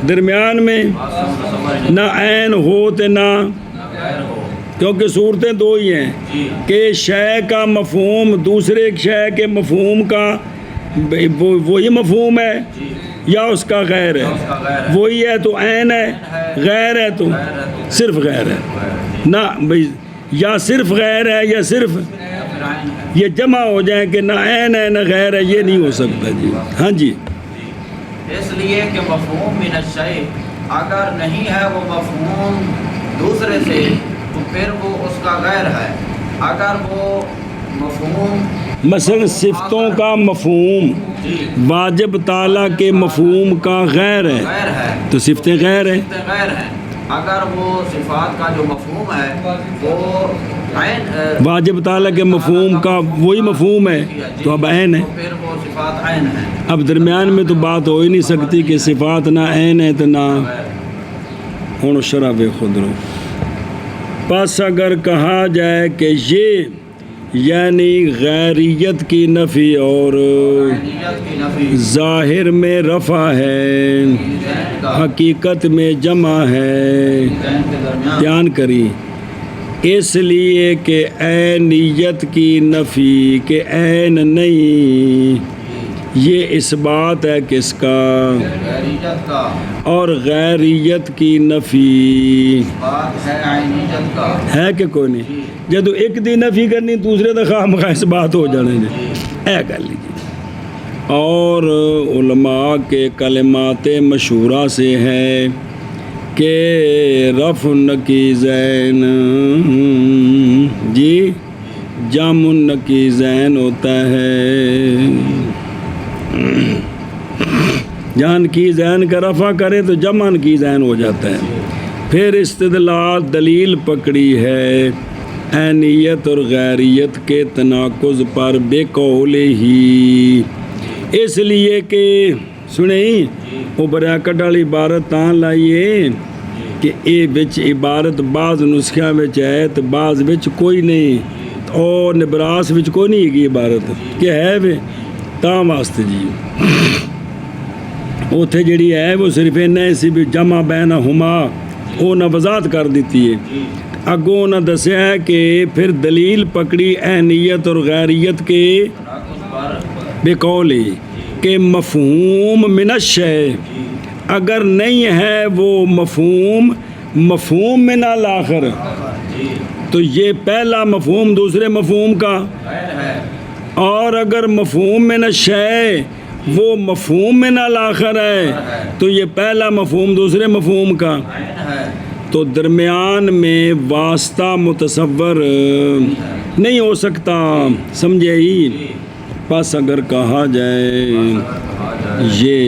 درمیان میں نہ عین ہو تو نہ، کیونکہ صورتیں دو ہی ہیں جی کہ شے کا مفہوم دوسرے شے کے مفہوم کا وہی مفہوم ہے جی یا اس کا غیر ہے، اس کا غیر ہے، وہی ہے تو عین ہے، غیر ہے تو صرف غیر ہے نہ بھئی، یا صرف غیر ہے یا صرف پھر عین ہے۔ یہ جمع ہو جائیں کہ نہ عین ہے نہ غیر ہے، یہ نہیں ہو سکتا جی۔ ہاں جی اس لیے کہ مفہوم من الشیء اگر نہیں ہے وہ مفہوم دوسرے سے تو پھر وہ اس کا غیر ہے، اگر وہ مفہوم مثلا صفتوں کا مفہوم جی واجب تعالیٰ کے مفہوم کا غیر ہے غیر ہے تو صفتیں غیر ہیں۔ صفتیں غیر ہیں، اگر وہ صفات کا جو مفہوم ہے وہ عین واجب تعالیٰ کے مفہوم کا وہی مفہوم ہے تو اب عین ہے۔ تو پھر وہ صفات عین ہیں۔ اب درمیان میں تو بات ہو ہی نہیں سکتی کہ صفات نہ عین ہے تو نہ ہوں شرح بے خود رو۔ پس اگر کہا جائے کہ یہ یعنی غیریت کی نفی اور عینیت کی نفی ظاہر میں رفع ہے، ذہن کا حقیقت میں جمع ہے، ذہن کے درمیان بیان کری اس لیے کہ عینیت کی نفی کہ عین نہیں، یہ اس بات ہے کس کا، غیریت کا اور غیریت کی نفی بات ہے عینیت کا ہے کہ کوئی نہیں، جدو ایک دی نفی کرنی دوسرے دا خواہ مخواہ اس بات ہو جانے جی اے کر لیجیے۔ اور علماء کے کلمات مشہورہ سے ہے کہ رفع النقیضین جی جمع النقیضین ہوتا ہے، جان کی زین کا رفع کرے تو جمع کی زین ہو جاتا ہے۔ پھر استدلال دلیل پکڑی ہے عینیت اور غیریت کے تناقض پر بے قول ہی، اس لیے کہ سنیں وہ بریکٹ والی عبارت تاں لائیے کہ اے بچ عبارت بعض نسخیاں بچ ہے تو بعض بچ کوئی نہیں، اور نبراس بچ کوئی نہیں ہے عبارت کہ ہے وے تاں واسطے جی اوتھے جڑی ہے وہ صرف انہیں سی بھی جمع بینہما وہ نہ وضاحت کر دیتی ہے، اگوں نہ دسیا ہے کہ پھر دلیل پکڑی عینیت اور غیریت کے بے قولی کہ مفہوم من الشیء اگر نہیں ہے وہ مفہوم من الآخر تو یہ پہلا مفہوم دوسرے مفہوم کا، اور اگر مفہوم من الشیء وہ مفہوم من الآخر ہے تو یہ پہلا مفہوم دوسرے مفہوم کا، تو درمیان میں واسطہ متصور نہیں ہو سکتا، سمجھے ہی۔ پس اگر کہا جائے یہ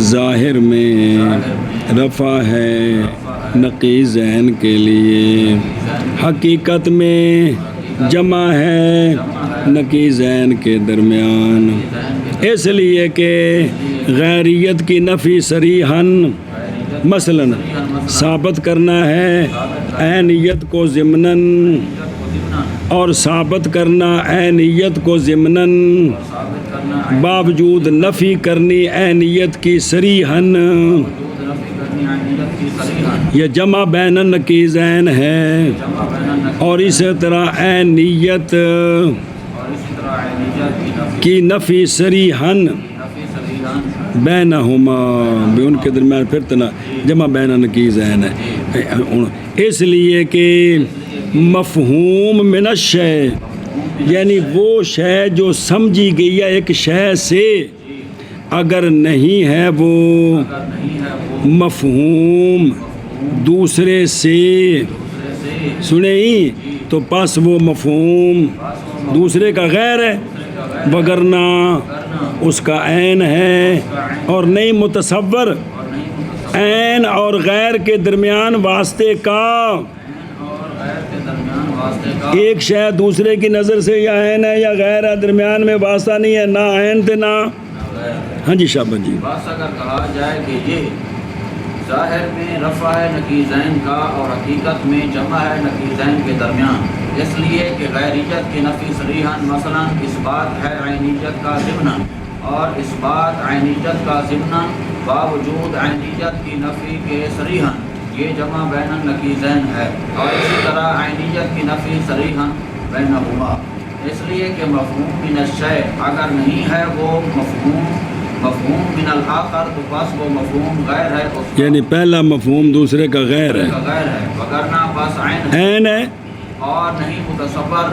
ظاہر میں رفع ہے نقیضین کے لیے، حقیقت میں جمع ہے نقیضین کے درمیان، اس لیے کہ غیریت کی نفی صریحاً مثلاً ثابت کرنا ہے عینیت کو ضمناً، اور ثابت کرنا عینیت کو ضمناً باوجود نفی کرنی عینیت کی صریحاً، یہ جمع بین النقیضین ہے، اور اسی طرح عینیت کی نفی صریحاً بینہما بھی ان کے درمیان پھر تنا جمع بین النقیضین ہے، اس لیے کہ مفہوم من الشیء یعنی وہ شے جو سمجھی گئی ہے ایک شے سے، اگر نہیں ہے وہ مفہوم دوسرے سے سنیں تو پس وہ مفہوم دوسرے کا غیر ہے، وگرنہ اس کا عین ہے، اور نہیں متصور عین اور غیر کے درمیان واسطے کا، ایک شے دوسرے کی نظر سے یا عین ہے یا غیر ہے، درمیان میں واسطہ نہیں ہے، نہ عین تھے نہ ہاں جی شابت جی۔ بس اگر کہا جائے کہ یہ ظاہر میں رفع ہے نقیضین کا اور حقیقت میں جمع ہے نقیضین کے درمیان، اس لیے کہ غیریت کی نفی صریحاً مثلا اس بات ہے عینیت کا ضمناً، اور اس بات عینیت کا ضمناً باوجود عینیت کی نفی کے صریحاً، یہ جمع بین النقیضین ہے، اور اسی طرح عینیت کی نفی صریحاً بینہما، اس لیے کہ مفہوم من الشیء اگر نہیں ہے وہ مفہوم من الآخر تو بس وہ مفہوم غیر ہے اس کا، یعنی پہلا مفہوم دوسرے کا غیر ہے، غیر ہے، وگرنہ بس عین ہے عین ہے اور نہیں متصور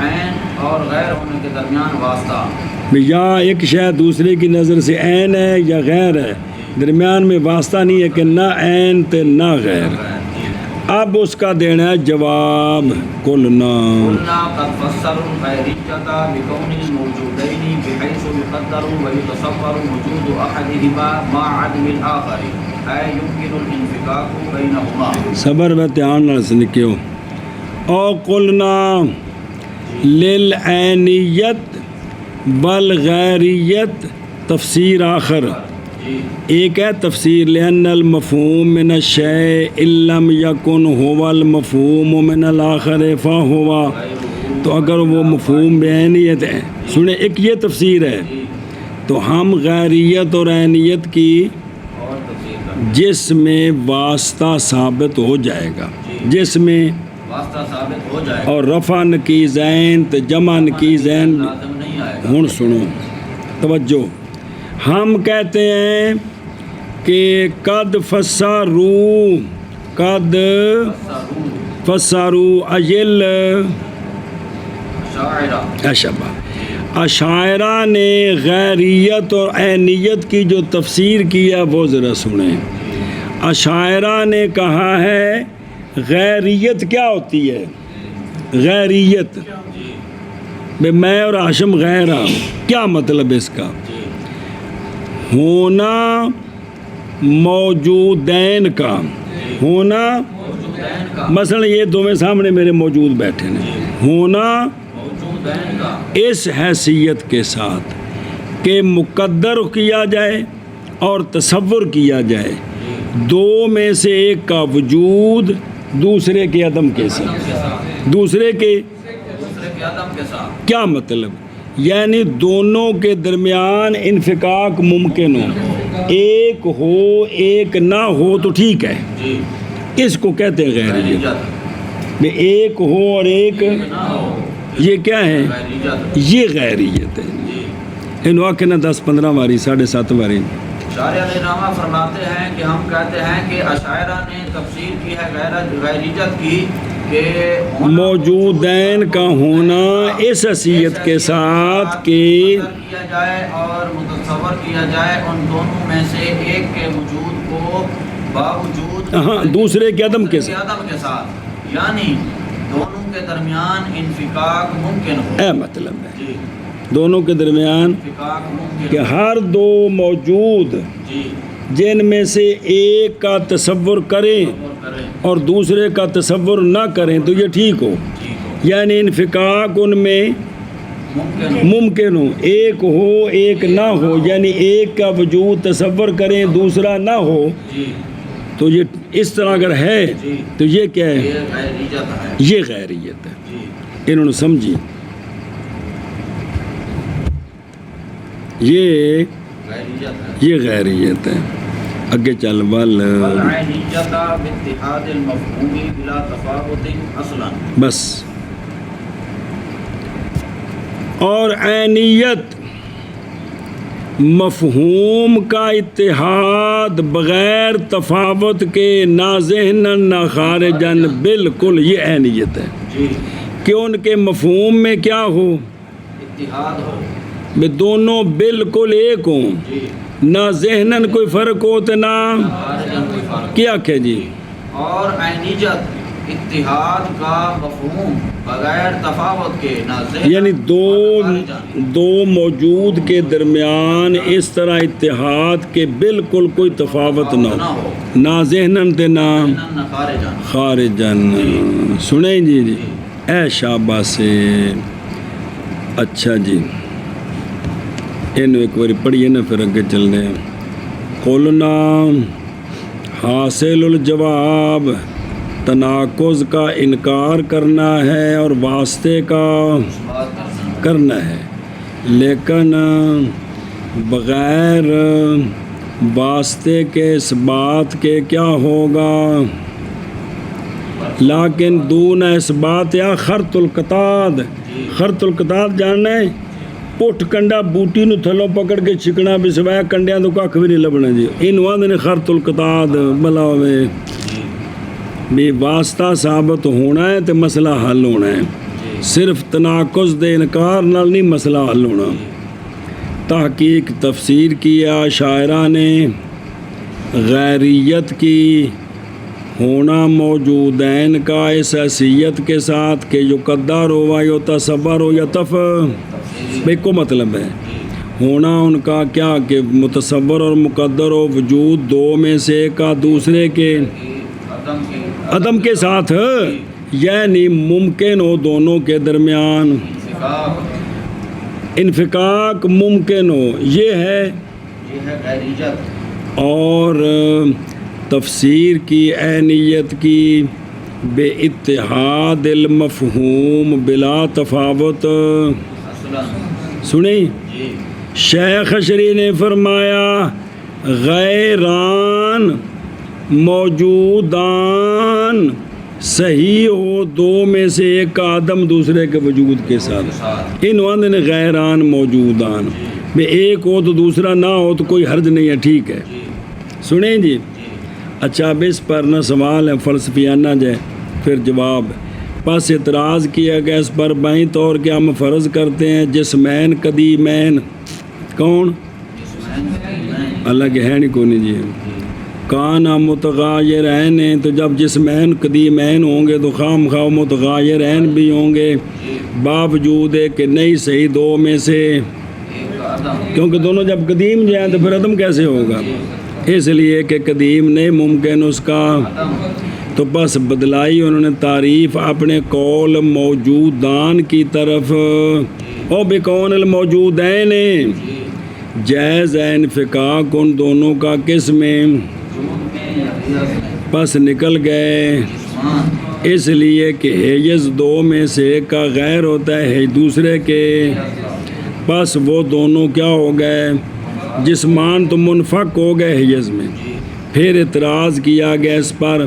عین اور غیر ہونے کے درمیان واسطہ۔ یا ایک شے دوسرے کی نظر سے عین ہے یا غیر ہے، درمیان میں واسطہ نہیں ہے کہ نہ عین تے نہ غیر۔ اب اس کا دینا ہے جواب، قلنا قلنا قد فسروا الغیریۃ بکون الموجودین بحیث یقدر ویتصور وجود احدہما مع عدم الآخر، اے یمکن الانفکاک بینہما۔ صبر و دھیان نال سنکیو، او قلنا للعینیت والغیریت تفسیر آخر، ایک ہے تفسیر لأن المفہوم من الشیء ان لم یکن هو المفہوم من الآخر فہو، تو اگر وہ مفہوم بعینیت ہے، سنیں ایک یہ تفسیر ہے، تو ہم غیریت اور عینیت کی جس میں واسطہ ثابت ہو جائے گا، جس میں واسطہ ثابت ہو جائے اور رفع نقیضین تو جمع نقیضین، لازم نہیں آئے گا۔ ہن سنو توجہ، ہم کہتے ہیں کہ قد فسروا اجل اشاعرہ نے غیریت اور عینیت کی جو تفسیر کی ہے وہ ذرا سنیں۔ اشاعرہ نے کہا ہے غیریت کیا ہوتی ہے؟ غیریت میں اور ہاشم غیر ہوں، کیا مطلب اس کا؟ ہونا موجودین کا، ہونا مثلا یہ دونوں سامنے میرے موجود بیٹھے ہیں، ہونا اس حیثیت کے ساتھ کہ مقدر کیا جائے اور تصور کیا جائے، دو میں سے ایک کا وجود دوسرے کے عدم کے ساتھ، دوسرے کے عدم کے ساتھ، کیا مطلب؟ یعنی دونوں کے درمیان انفکاک ممکن ہو، ایک ہو ایک نہ ہو تو ٹھیک ہے، اس کو کہتے ہیں غیریت، ایک ہو اور ایک یہ کیا ہے؟ یہ غیریت ہے۔ انہوں آکے نا 10-15 باری 7.5 باری شارح علیہ نامہ فرماتے ہیں کہ ہم کہتے ہیں کہ اشاعرہ نے تفسیر کی ہے غیریت کی کہ موجودین کا ہونا اس حیثیت کے ساتھ کہ کیا جائے اور متصور کیا جائے ان دونوں میں سے ایک کے وجود کو باوجود دوسرے کے عدم کے ساتھ، یعنی دونوں کے درمیان انفکاک ممکن ہو، اے مطلب ہے دونوں کے درمیان کہ ہر دو موجود جن میں سے ایک کا تصور کریں اور دوسرے کا تصور نہ کریں تو یہ ٹھیک ہو، یعنی انفکاک ان میں ممکن ہو، ایک ہو ایک نہ ہو، یعنی ایک کا وجود تصور کریں دوسرا نہ ہو، تو یہ اس طرح اگر ہے تو یہ کیا ہے؟ یہ غیریت ہے۔ انہوں نے سمجھی یہ غیریت ہے۔ اگے چل بس، اور عینیت مفہوم کا اتحاد بغیر تفاوت کے نہ ذہناً نہ خارجاً، بالکل یہ عینیت ہے کہ ان کے مفہوم میں کیا ہو؟ اتحاد ہو، میں دونوں بالکل ایک ہوں، نہ ذہناً کوئی فرق ہو تو نہ کیا کہ جی، اور عینیت اتحاد کا مفہوم بغیر تفاوت کے نہ ذہن، یعنی دو موجود کے درمیان اس طرح اتحاد کے بالکل کوئی تفاوت نہ ہو، نہ ذہناً تے نہ خارجاً۔ سنیں جی اے شاباش سے، اچھا جی انہوں ایک باری پڑھیے نا پھر اگے چل رہے ہیں۔ قلنا حاصل الجواب، تناقض کا انکار کرنا ہے اور واسطے کا کرنا ہے، لیکن بغیر واسطے کے اس بات کے کیا ہوگا لیکن دون اس بات یا خرط القطاد خرط القطاد جاننا ہے پٹھ کنڈا بوٹی نو تھلوں پکڑ کے چھکنا بھی سوائے کنڈیاں تو کھ بھی نہیں لبنا جی انہوں آدھے نے خرط القطاد بلا ہوئے بھی واسطہ ثابت ہونا ہے تو مسئلہ حل ہونا ہے صرف تناقض دے انکار نال نہیں مسئلہ حل ہونا تحقیق تفسیر کیا شاعرہ نے غیریت کی ہونا موجودین کا اس حیثیت کے ساتھ کہ یقدر ہو یا تصور ہو یا بے کو مطلب ہے ہونا ان کا کیا کہ متصور اور مقدر ہو وجود دو میں سے کا دوسرے کے عدم کے ساتھ یعنی ممکن ہو دونوں کے درمیان انفکاک ممکن ہو یہ ہے اور تفسیر کی عینیت کی بے اتحاد المفہوم بلا تفاوت سنیں شیخ اشری نے فرمایا غیران موجودان صحیح ہو دو میں سے ایک کا عدم دوسرے کے وجود کے ساتھ انہوں نے غیران موجودان میں ایک ہو تو دوسرا نہ ہو تو کوئی حرج نہیں ہے ٹھیک ہے سنیں جی اچھا اب اس پر نہ سوال ہے فلسفیانہ جائے پھر جواب پس اعتراض کیا گیا اس پر بائیں طور کے ہم فرض کرتے ہیں جسمین قدیمین کون اللہ کے ہے نہیں کونی جی کانا متغایرین ہیں تو جب جسمین قدیمین ہوں گے تو خام خواہ متغایرین بھی ہوں گے باوجود ہے کہ نہیں صحیح دو میں سے کیونکہ دونوں جب قدیم جو ہیں تو پھر عدم کیسے ہوگا اس لیے کہ قدیم نہیں ممکن اس کا تو بس بدلائی انہوں نے تعریف اپنے قول موجودان کی طرف او بکون الموجودین جائز انفکاک ان دونوں کا کس میں پس نکل گئے اس لیے کہ حیز دو میں سے ایک کا غیر ہوتا ہے دوسرے کے پس وہ دونوں کیا ہو گئے جسمان تو منفک ہو گئے حیز میں پھر اعتراض کیا گیا اس پر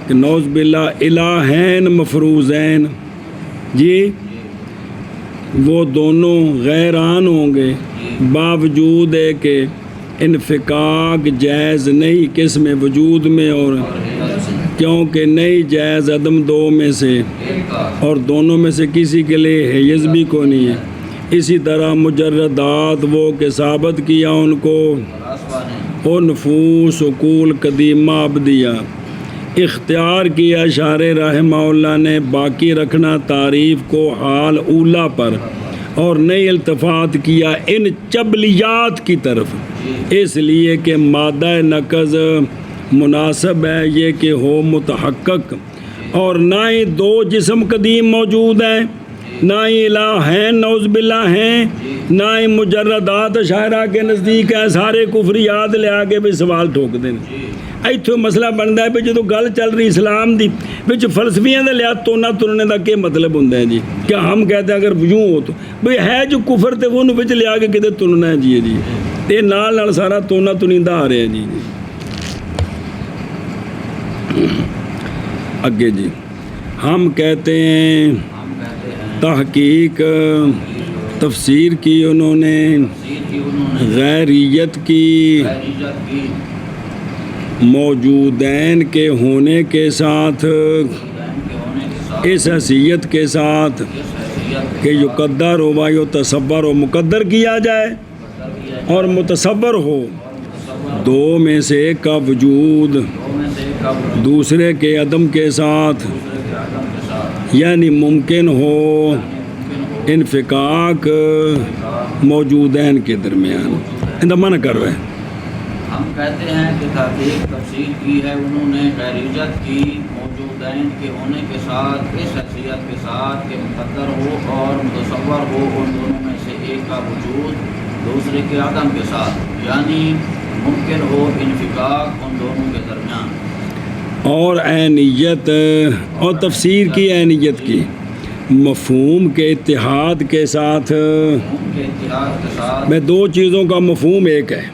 کہ نعوذ باللہ الہین مفروضین جی وہ دونوں غیران ہوں گے باوجود ہے کہ انفکاک جائز نہیں کس میں وجود میں اور کیونکہ نہیں جائز عدم دو میں سے اور دونوں میں سے کسی کے لیے حیز بھی کو نہیں ہے اسی طرح مجردات وہ کہ ثابت کیا ان کو وہ نفوس عقول قدیمہ ابدیہ اختیار کیا اشار رحمہ اللہ نے باقی رکھنا تعریف کو حال اولا پر اور نئی التفات کیا ان چبلیات کی طرف اس لیے کہ مادہ نقض مناسب ہے یہ کہ ہو متحقق اور نہ ہی دو جسم قدیم موجود ہیں نہ ہی الہ ہیں نعوذ باللہ ہیں نہ ہی مجردات شاعرہ کے نزدیک ہیں سارے کفریات لے آگے بھی سوال ٹھوک دیں ایتھے مسئلہ بنتا ہے بھی جو گل چل رہی اسلام دی بچ فلسفیاں دے لحاظ تونا تننے دا کیا مطلب ہوتا ہے جی کیا ہم کہتے ہیں اگر یوں ہو تو بھئی ہے جو کفر تے وہ بچ لیا کے کدے تننا ہے جی تے نال سارا تونا تنیندہ آ رہے ہیں جی اگے جی ہم کہتے ہیں تحقیق تفسیر کی انہوں نے غیریت کی موجودین کے ہونے کے ساتھ اس حیثیت کے ساتھ کہ یقدر ہو یا تصور ہو مقدر کیا جائے اور متصور ہو دو میں سے ایک کا وجود دوسرے کے عدم کے ساتھ یعنی ممکن ہو انفکاک موجودین کے درمیان اندہ منع کر رہے ہیں ہم کہتے ہیں کہ تحقیق تفسیر کی ہے انہوں نے غیریت کی موجودین کے ہونے کے ساتھ اس حیثیت کے ساتھ کہ مقدر ہو اور متصور ہو ان دونوں میں سے ایک کا وجود دوسرے کے عدم کے ساتھ یعنی ممکن ہو انفکاک ان دونوں کے درمیان اور عینیت اور تفسیر کی عینیت کی مفہوم کے اتحاد کے ساتھ میں دو چیزوں کا مفہوم ایک ہے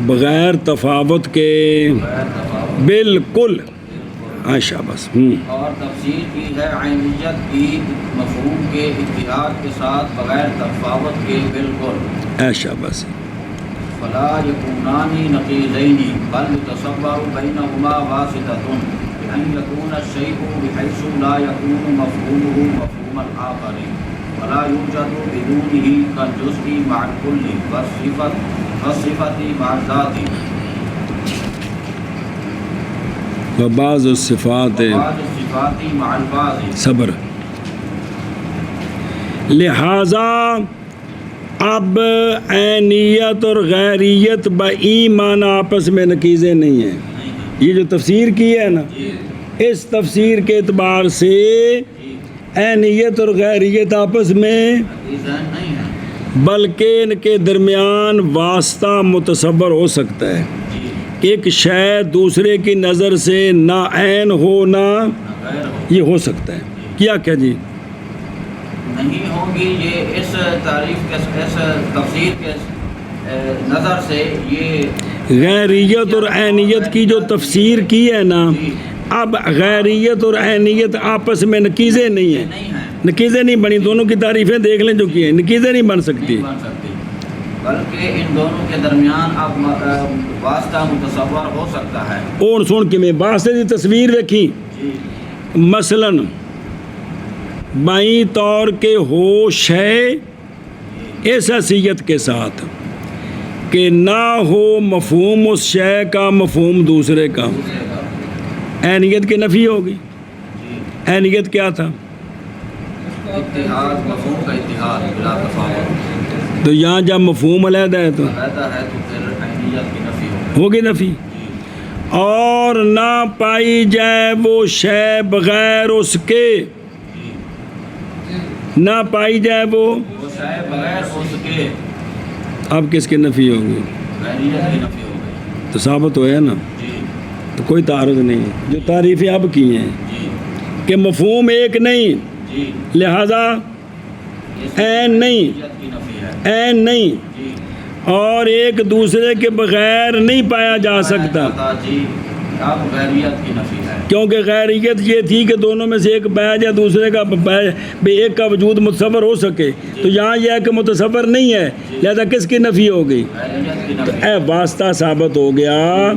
بغیر تفاوت کے غیر تفاوت بالکل عائشہ بس اور تفسیر کی ہے عینیت کی مفہوم کے اتحاد کے ساتھ بغیر تفاوت کے بالکل عائشہ بس فلا یکونان نقیضین بل یتصور بینہما واسطۃ بأن یکون الشیء بحیث لا یکون مفہومہ مفہوم الآخر ولا یوجد بدونہ کالجزء مع الکل والصفۃ مع الذات وبعض الصفات بعض الصفات مع البعض صبر لہذا اب عینیت اور غیریت بایمان آپس میں نقیضیں نہیں ہیں. یہ جو تفسیر کی ہے نا اس تفسیر کے اعتبار سے عینیت اور غیریت آپس میں نہیں ہے بلکہ ان کے درمیان واسطہ متصور ہو سکتا ہے. ایک شے دوسرے کی نظر سے نہ عین ہو نہ غیر ہو یہ ہو سکتا ہے. کیا جی نہیں ہوگی یہ اس تعریف کے اس تفسیر کے نظر سے یہ غیریت اور عینیت کی جو تفسیر کی ہے نا اب غیریت اور عینیت آپس میں نقیضیں نہیں ہیں. نہیں ہے نقیضیں نہیں بنی. دونوں کی تعریفیں دیکھ لیں جو کی ہیں نقیضیں نہیں بن سکتی. نہیں بن سکتی بلکہ ان دونوں کے درمیان اب واسطہ متصور ہو سکتا ہے. اور سن کے میں واسطے کی تصویر رکھی جی مثلاً بائیں طور کے ہو شے اس حیثیت کے ساتھ کہ نہ ہو مفہوم اس شے کا مفہوم دوسرے کا. دوسرے کا عینیت کی نفی ہوگی. جی عینیت کیا تھا اتحاد مفہوم کا اتحاد بلا تفاوت تو یہاں جب مفہوم علیحدہ ہے تو علیحدہ ہے تو پھر عینیت کی نفی ہوگی. ہوگی نفی. جی اور نہ پائی جائے وہ شے بغیر اس کے نہ پائی جائے وہ شاید بغیر اس کے اب کس کی نفی ہوگی غیریت کی نفی ہو گئی. تو ثابت ہوا نا جی تو کوئی تعارض نہیں ہے. جو تعریفیں اب کی ہیں جی کہ مفہوم ایک نہیں جی لہذا عین نہیں غیریت کی نفی ہے. عین نہیں جی اور ایک دوسرے کے بغیر نہیں پایا جا سکتا جی اب غیریت کی نفی ہے. کیونکہ غیریت یہ تھی کہ دونوں میں سے ایک بیع یا دوسرے کا بھی ایک کا وجود متصور ہو سکے. تو یہاں یہ ہے کہ متصور نہیں ہے لہذا کس کی نفی ہو گئی غیریت کی تو نفی اے واسطہ ثابت ہو گیا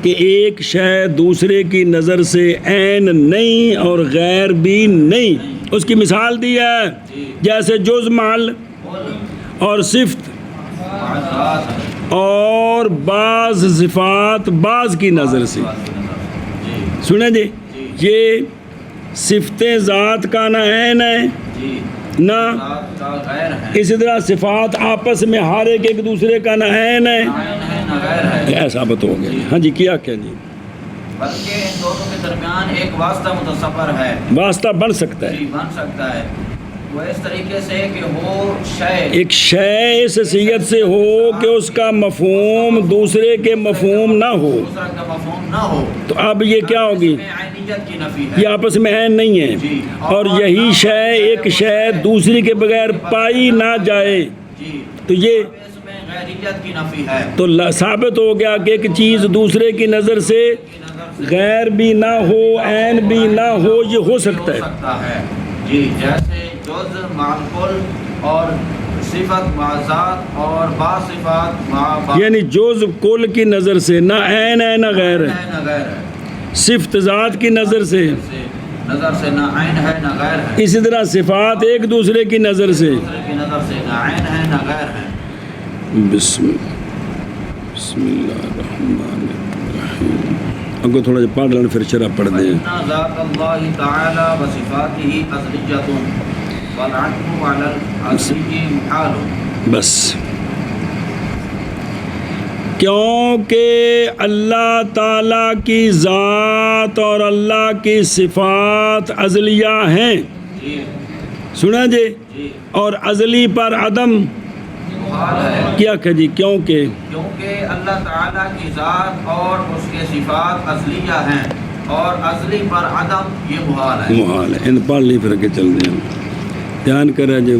کہ ایک شے دوسرے کی نظر سے عین نہیں اور غیر بھی نہیں. اس کی مثال دی ہے جیسے جز مال اور صفت معذات اور بعض صفات بعض کی نظر سے. جی سنیں جی یہ صفتیں ذات کا نہ عین ہے جی نہ ذات کا غیر ہے. اسی طرح صفات آپس میں ہر ایک دوسرے کا نہ عین ہے عین ہے نہ غیر ہے. یہ ثابت ہو گیا. ہاں جی کیا جی بلکہ ان دونوں کے درمیان ایک واسطہ متصور ہے. واسطہ بن سکتا ہے. جی بن سکتا ہے. وہ اس طریقے سے کہ وہ شے ایک شے اس حیثیت سے ہو کہ اس کا مفہوم دوسرے کے مفہوم نہ ہو دوسرا کا مفہوم نہ ہو تو اب یہ کیا ہوگی اس میں عینیت کی نفی ہے. یہ آپس میں عین نہیں ہے. اور یہی شے ایک شے دوسری کے بغیر پائی نہ جائے جی تو یہ اس میں غیریت کی نفی ہے. تو ثابت ہو گیا کہ ایک چیز دوسرے کی نظر سے غیر بھی نہ ہو عین بھی نہ ہو یہ ہو سکتا ہے. جی جیسے جز مع الکل اور صفت مع ذات اور بعض صفات مع یعنی جز کل کی نظر سے نہ عین ہے نہ غیر ہے. نہ غیر ہے. صفت ذات کی نظر سے نظر سے نہ عین ہے نہ غیر ہے. اسی طرح صفات ایک دوسرے کی نظر سے دوسرے کی نظر سے نہ عین ہے نہ غیر ہے. بسم اللہ الرحمن الرحیم. اب کو تھوڑا جا پڑھ لیں پھر شرح پڑھ دیں. فإن ذات اللہ تعالی وصفاته أزلية والعطف على الأزلي محال. بس کیونکہ اللہ تعالیٰ کی ذات اور اللہ کی صفات ازلیہ ہیں. جی سنا جی جی اور ازلی پر عدم محال ہے. کیا کہ جی کیونکہ اللہ تعالیٰ کی ذات اور اس کے صفات ازلیہ ہیں اور ازلی پر عدم یہ محال ہے. محال ہے. ان پڑھ لی پھر کے چل دیں دھیان کرے جو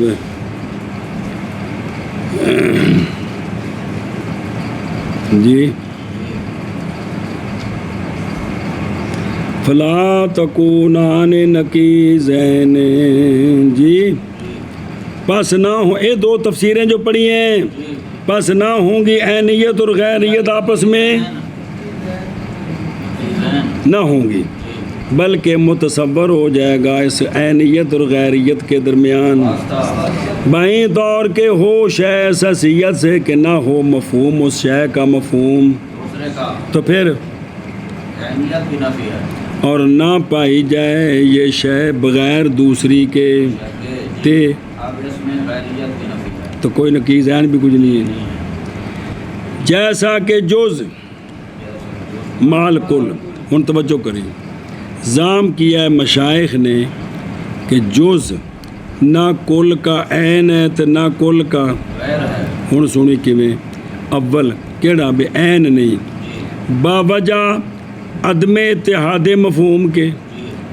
جی فلا تکونان نکیزین، جی پس نہ ہو، یہ دو تفسیریں جو پڑھی ہیں، پس نہ ہوں گی عینیت اور غیریت آپس میں نہ ہوں گی، بلکہ متصور ہو جائے گا اس عینیت اور غیریت کے درمیان بائیں طور کے ہو شے اس حیثیت سے کہ نہ ہو مفہوم اس شے کا مفہوم، دوسرے کا تو پھر عینیت کی نفی ہے، اور نہ پائی جائے یہ شے بغیر دوسری کے تے، اب اس میں غیریت کی نفی ہے، تو کوئی نقیض عین بھی کچھ نہیں ہے۔ جیسا کہ جز مال کل، ہن توجہ کریں، ضام کیا ہے مشائخ نے کہ جز نہ کل کا عین ہے تو نہ کل کا غیر ہے، ہن سنی کیویں، اول کیڑا بھی عین نہیں، باوجہ عدم اتحاد مفہوم کے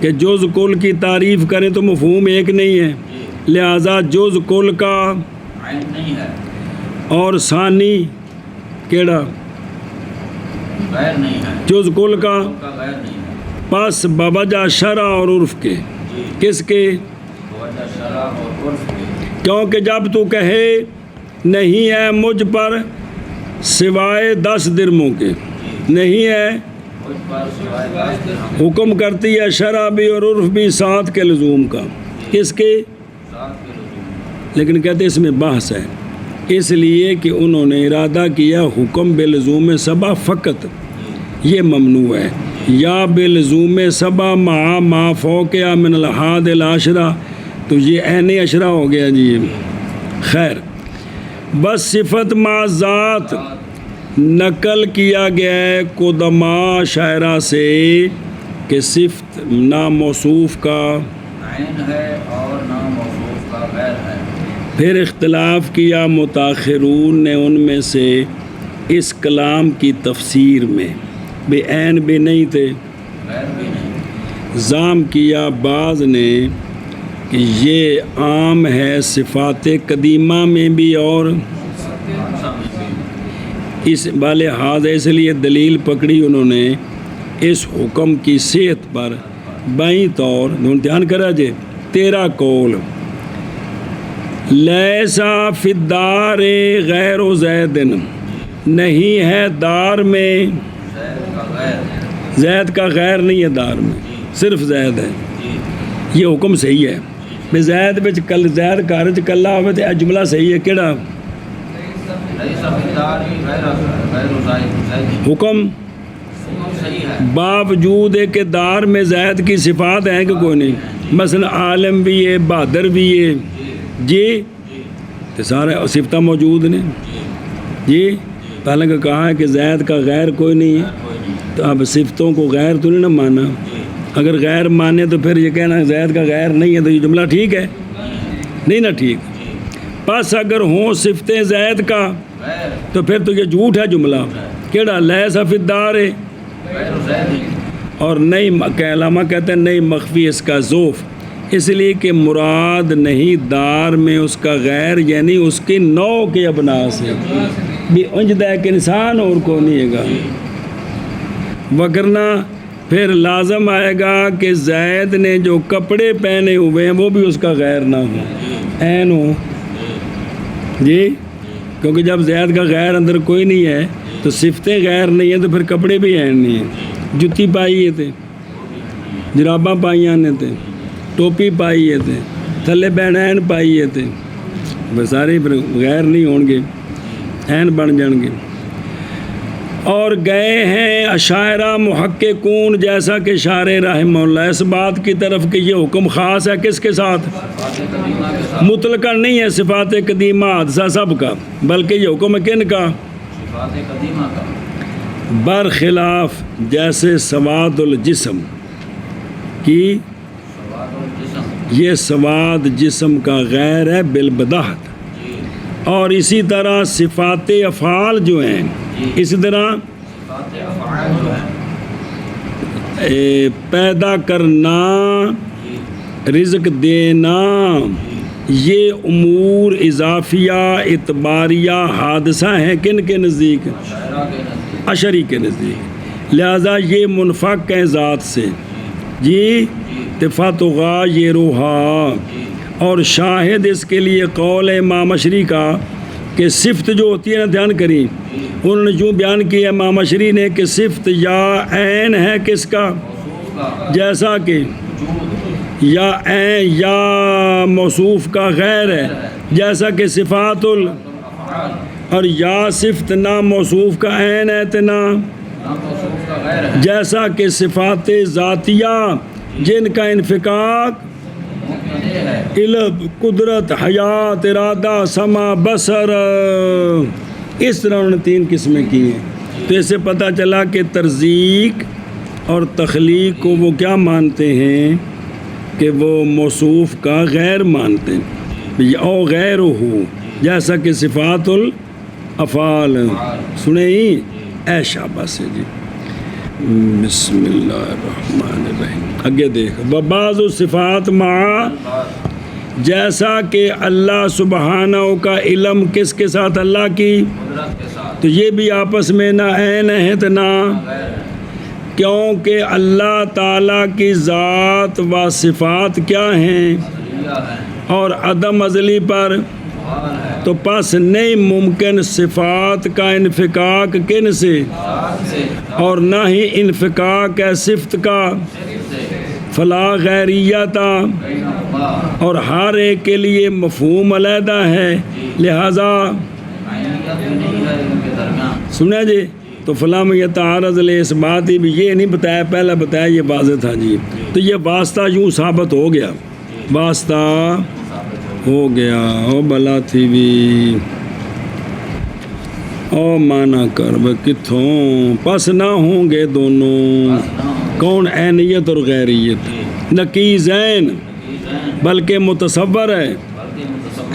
کہ جز کل کی تعریف کریں تو مفہوم ایک نہیں ہے، لہذا جز کل کا عین نہیں ہے، اور ثانی کیڑا غیر نہیں ہے، جز کل کا، ان کا غیر نہیں ہے، پس باوجہ شرع اور عرف کے، جی کس کے؟ وجہ شرع اور عرف کے، کیونکہ جب تو کہے نہیں ہے مجھ پر سوائے 10 درموں کے، نہیں ہے مجھ پر سوائے 10 درہم، حکم کرتی ہے شرع بھی اور عرف بھی ساتھ کے لزوم کا، کس کے؟ 7 کے لزوم، لیکن کہتے اس میں بحث ہے، اس لیے کہ انہوں نے ارادہ کیا حکم بلزوم سبا فقط، یہ ممنوع ہے، یا بلزوم سبا مع ما فوقع من الحاد العشرہ، تو یہ عین عشرہ ہو گیا جی۔ خیر، بس صفت مع ذات نقل کیا گیا ہے قدما شاعرہ سے کہ صفت نہ موصوف کا عین ہے اور نہ موصوف کا غیر ہے، پھر اختلاف کیا متاخرون نے ان میں سے اس کلام کی تفسیر میں، بے عین بھی نہیں تھے، غیر بھی نہیں، ضام کیا بعض نے کہ یہ عام ہے صفات قدیمہ میں بھی اور حادثہ میں بھی، اس والے حاض، اس لیے دلیل پکڑی انہوں نے اس حکم کی صحت پر بائیں طور دھیان کرا جے، تیرا قول لیسا فی الدار غیر و زیدن، نہیں ہے دار میں زید کا غیر، زید کا غیر نہیں ہے دار میں، صرف زید ہے، جی یہ حکم صحیح ہے، بے زید بچ کل زید کار چ کلا ہوئے تو جملہ صحیح ہے، کیڑا لیس فی الدار غیر زید، حکم حکم صحیح ہے، باوجود ہے کہ دار میں زید کی صفات ہیں کہ کوئی نہیں، مثلا عالم بھی ہے، بہادر بھی ہے، جی تو سارے صفتہ موجود نے، جی پہلے کہ کہا ہے کہ زید کا غیر کوئی نہیں ہے، کوئی نہیں، تو اب صفتوں کو غیر تو نہیں نہ مانا، اگر غیر مانے تو پھر یہ کہنا زید کا غیر نہیں ہے تو یہ جملہ ٹھیک ہے نہیں نا ٹھیک، پس اگر ہوں صفتیں زید کا غیر تو پھر تو یہ جھوٹ ہے جملہ، کیڑا لیسا فی الدار ہے، غیر زید، اور نہیں کہ علامہ کہتے ہیں نہیں مخفی اس کا ذوف، اس لیے کہ مراد نہیں دار میں اس کا غیر، یعنی اس کی نوع کے ابنا سے بھی انجدہ ایک انسان اور کو نہیں ہے گا، وگرنہ پھر لازم آئے گا کہ زید نے جو کپڑے پہنے ہوئے ہیں وہ بھی اس کا غیر نہ ہو، عین ہو، جی کیونکہ جب زید کا غیر اندر کوئی نہیں ہے تو صفتیں غیر نہیں ہیں تو پھر کپڑے بھی عین نہیں ہیں، جتی پائی تھے، جراباں پائیاں نے تھے، ٹوپی پائی تھے، تھلے بینین پائی تھے، بس سارے پھر غیر نہیں ہون گے، عین بن جان گے۔ اور گئے ہیں اشاعرہ محققون جیسا کہ شارح رحمہ اللہ اس بات کی طرف کہ یہ حکم خاص ہے کس کے ساتھ، صفات قدیمہ کے ساتھ، مطلقاً نہیں ہے صفات قدیمہ حادثہ سب کا، بلکہ یہ حکم ہے کن کا، صفات قدیمہ کا، برخلاف جیسے سواد الجسم کی، سواد الجسم، یہ سواد جسم کا غیر ہے بالبداہت، جی اور اسی طرح صفات افعال جو ہیں اسی طرح صفات افعال جو ہیں، پیدا کرنا، جی رزق دینا، یہ امور اضافیہ اعتباریہ حادثہ ہیں کن کے نزدیک؟ اشری کے نزدیک، لہذا یہ منفک ہیں ذات سے جی، تفتغا یہ روحا، اور شاہد اس کے لیے قول امام اشری کا کہ صفت جو ہوتی ہے نا، دھیان کریں، انہوں نے جو بیان کیا امام اشری نے کہ صفت یا عین ہے کس کا، جیسا کہ یا عین یا موصوف کا غیر ہے، جیسا کہ صفات اور یا صفت نہ موصوف کا عین ہے تنا، جیسا کہ صفات ذاتیہ جن کا انفکاک علم، قدرت، حیات، ارادہ، سمع، بصر، اس طرح انہوں نے 3 قسمیں کی ہیں۔ تو اس سے پتہ چلا کہ ترزیق اور تخلیق کو وہ کیا مانتے ہیں کہ وہ موصوف کا غیر مانتے ہیں، او غیر ہو، جیسا کہ صفات الافعال سنیں اے شاباش جی۔ بسم اللہ الرحمن الرحیم، آگے دیکھ، وبعض الصفات مع، جیسا کہ اللہ سبحانہ کا علم کس کے ساتھ، اللہ کی، تو یہ بھی آپس میں نہ عین ہے تو نہ، کیونکہ اللہ تعالیٰ کی ذات و صفات کیا ہیں اور عدم ازلی پر، تو پس نہیں ممکن صفات کا انفکاک کن سے، اور نہ ہی انفکاک ہے صفت کا، فلا غیریت، اور ہر ایک کے لیے مفہوم علیحدہ ہے، لہذا سنا جی، تو فلاں یتعارض علیہ اس بات ہی بھی یہ نہیں بتایا، پہلا بتایا یہ واضح تھا جی، تو یہ واسطہ یوں ثابت ہو گیا، واسطہ ہو گیا، او بلا تھی بھی او مانا کر کتھوں، پس نہ ہوں گے دونوں، کون؟ عینیت اور غیریت، نقیضین، بلکہ متصور ہے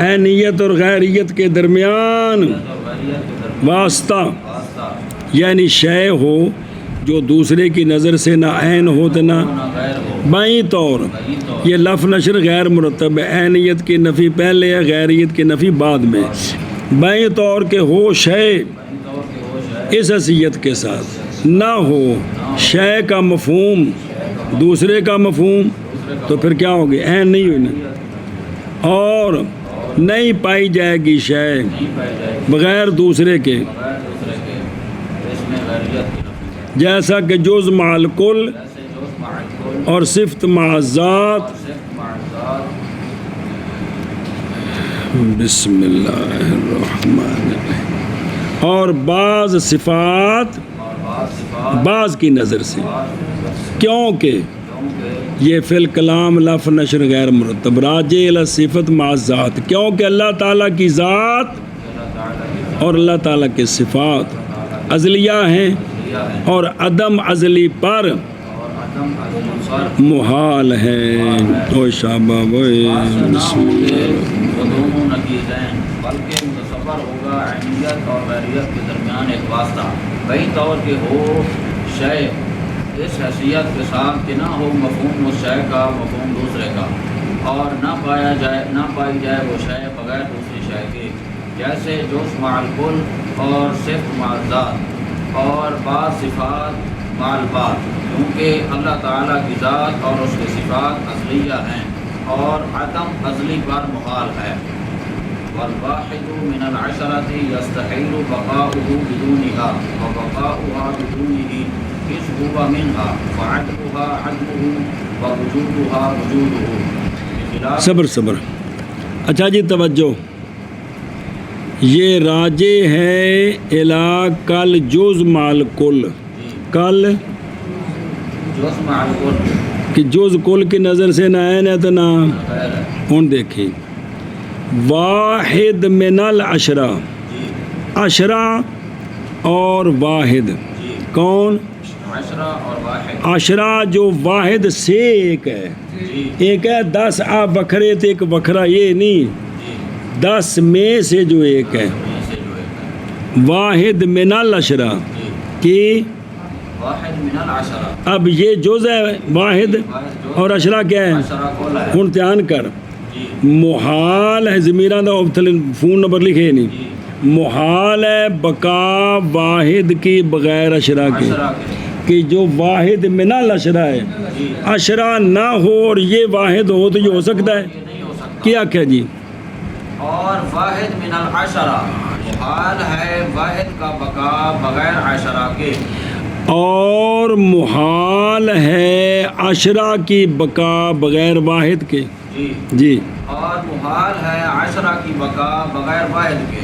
عینیت اور غیریت کے درمیان واسطہ، یعنی شے ہو جو دوسرے کی نظر سے نہ عین ہو تو نہ بائیں طور، یہ لفظ نشر غیر مرتب ہے، عینیت کی نفی پہلے ہے، غیریت کی نفی بعد میں، بائیں طور کے ہو شے اس حیثیت کے ساتھ، نہ ہو شے کا مفہوم دوسرے کا مفہوم، تو پھر کیا ہوگی؟ عین نہیں ہوئی نا، اور نہیں پائی جائے گی شے بغیر دوسرے کے، جیسا کہ جز مع الکل اور صفت مع ذات۔ بسم اللہ الرحمن الرحیم، اور بعض صفات بعض کی نظر سے، کیونکہ یہ فی الکلام لفظ نشر غیر مرتب راجع الی صفت مع ذات، کیونکہ اللہ تعالیٰ کی ذات اور اللہ تعالیٰ کے صفات ازلیہ ہیں اور عدم ازلی پر محال ہے۔ او شابہ بسم اللہ، بلکہ متصور ہوگا عینیت اور غیریت کے درمیان ایک واسطہ، کئی طور کے ہو شے اس حیثیت کے ساتھ کہ نہ ہو مفہوم اس شے کا مفہوم دوسرے کا، اور نہ پائی جائے وہ شے بغیر دوسری شے کے، جیسے جز مع الکل اور صفت مع ذات، اور بعض صفات مع البعض، کیونکہ اللہ تعالیٰ کی ذات اور اس کے صفات ازلیہ ہیں اور عدم ازلی پر محال ہے۔ والواحد من العشرة يستحيل بقاؤه بدونها وبقاؤها بدونه إذ هو منها فعدلها عدله ووجودها وجوده۔ صبر اچھا جی توجہ، یہ راجع ہے الی کل جز مع الکل، کل جز مع الکل کہ جز کل کی نظر سے نہ عین ہے تو نہ، ہوں دیکھیں واحد من العشرہ، عشرہ اور واحد، کون؟ عشرہ اور واحد، عشرہ جو واحد سے ایک ہے، ایک ہے 10 آپ بکھرے تھے ایک بکھرا، یہ نہیں، 10 میں سے جو ایک ہے، واحد من العشرہ کی، واحد من العشرہ، اب یہ جز ہے واحد اور عشرہ کیا ہے؟ عشرہ کل ہے، امتحان کر، محال ہے ضمیرہ دا فون نمبر لکھے نہیں، محال ہے بقا واحد کی بغیر اشرا کے، عشرہ کے کہ جو واحد من الاشرا ہے اشرا نہ ہو اور یہ واحد ہو تو یہ ہو سکتا ہے؟ یہ نہیں ہو سکتا. کیا کیا جی؟ اور واحد من العشرہ محال ہے واحد کا بقا بغیر عشرہ کے، اور محال ہے عشرہ کی بقا بغیر واحد کے. جی جی اور محال ہے عشرہ کی بقا بغیر واحد کے.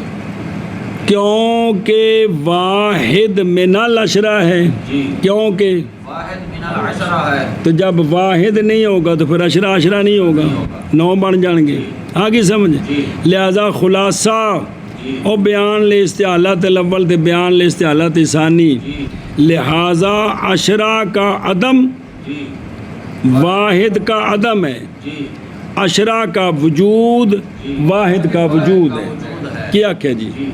کیونکہ واحد من الاشرا ہے، جی کیونکہ واحد من العشرہ ہے. تو جب واحد نہیں ہوگا تو پھر اشرا نہیں ہوگا، نہیں ہوگا. 9 بن جائیں گے. آگے سمجھ. جی لہذا خلاصہ جی اور بیان لے استعالت الاول تے بیان لے استعالت ثانی، جی لہذا عشرہ کا عدم جی واحد کا عدم ہے، جی عشرہ کا وجود واحد کا وجود ہے. وجود ہے. کیا کیا جی؟ جی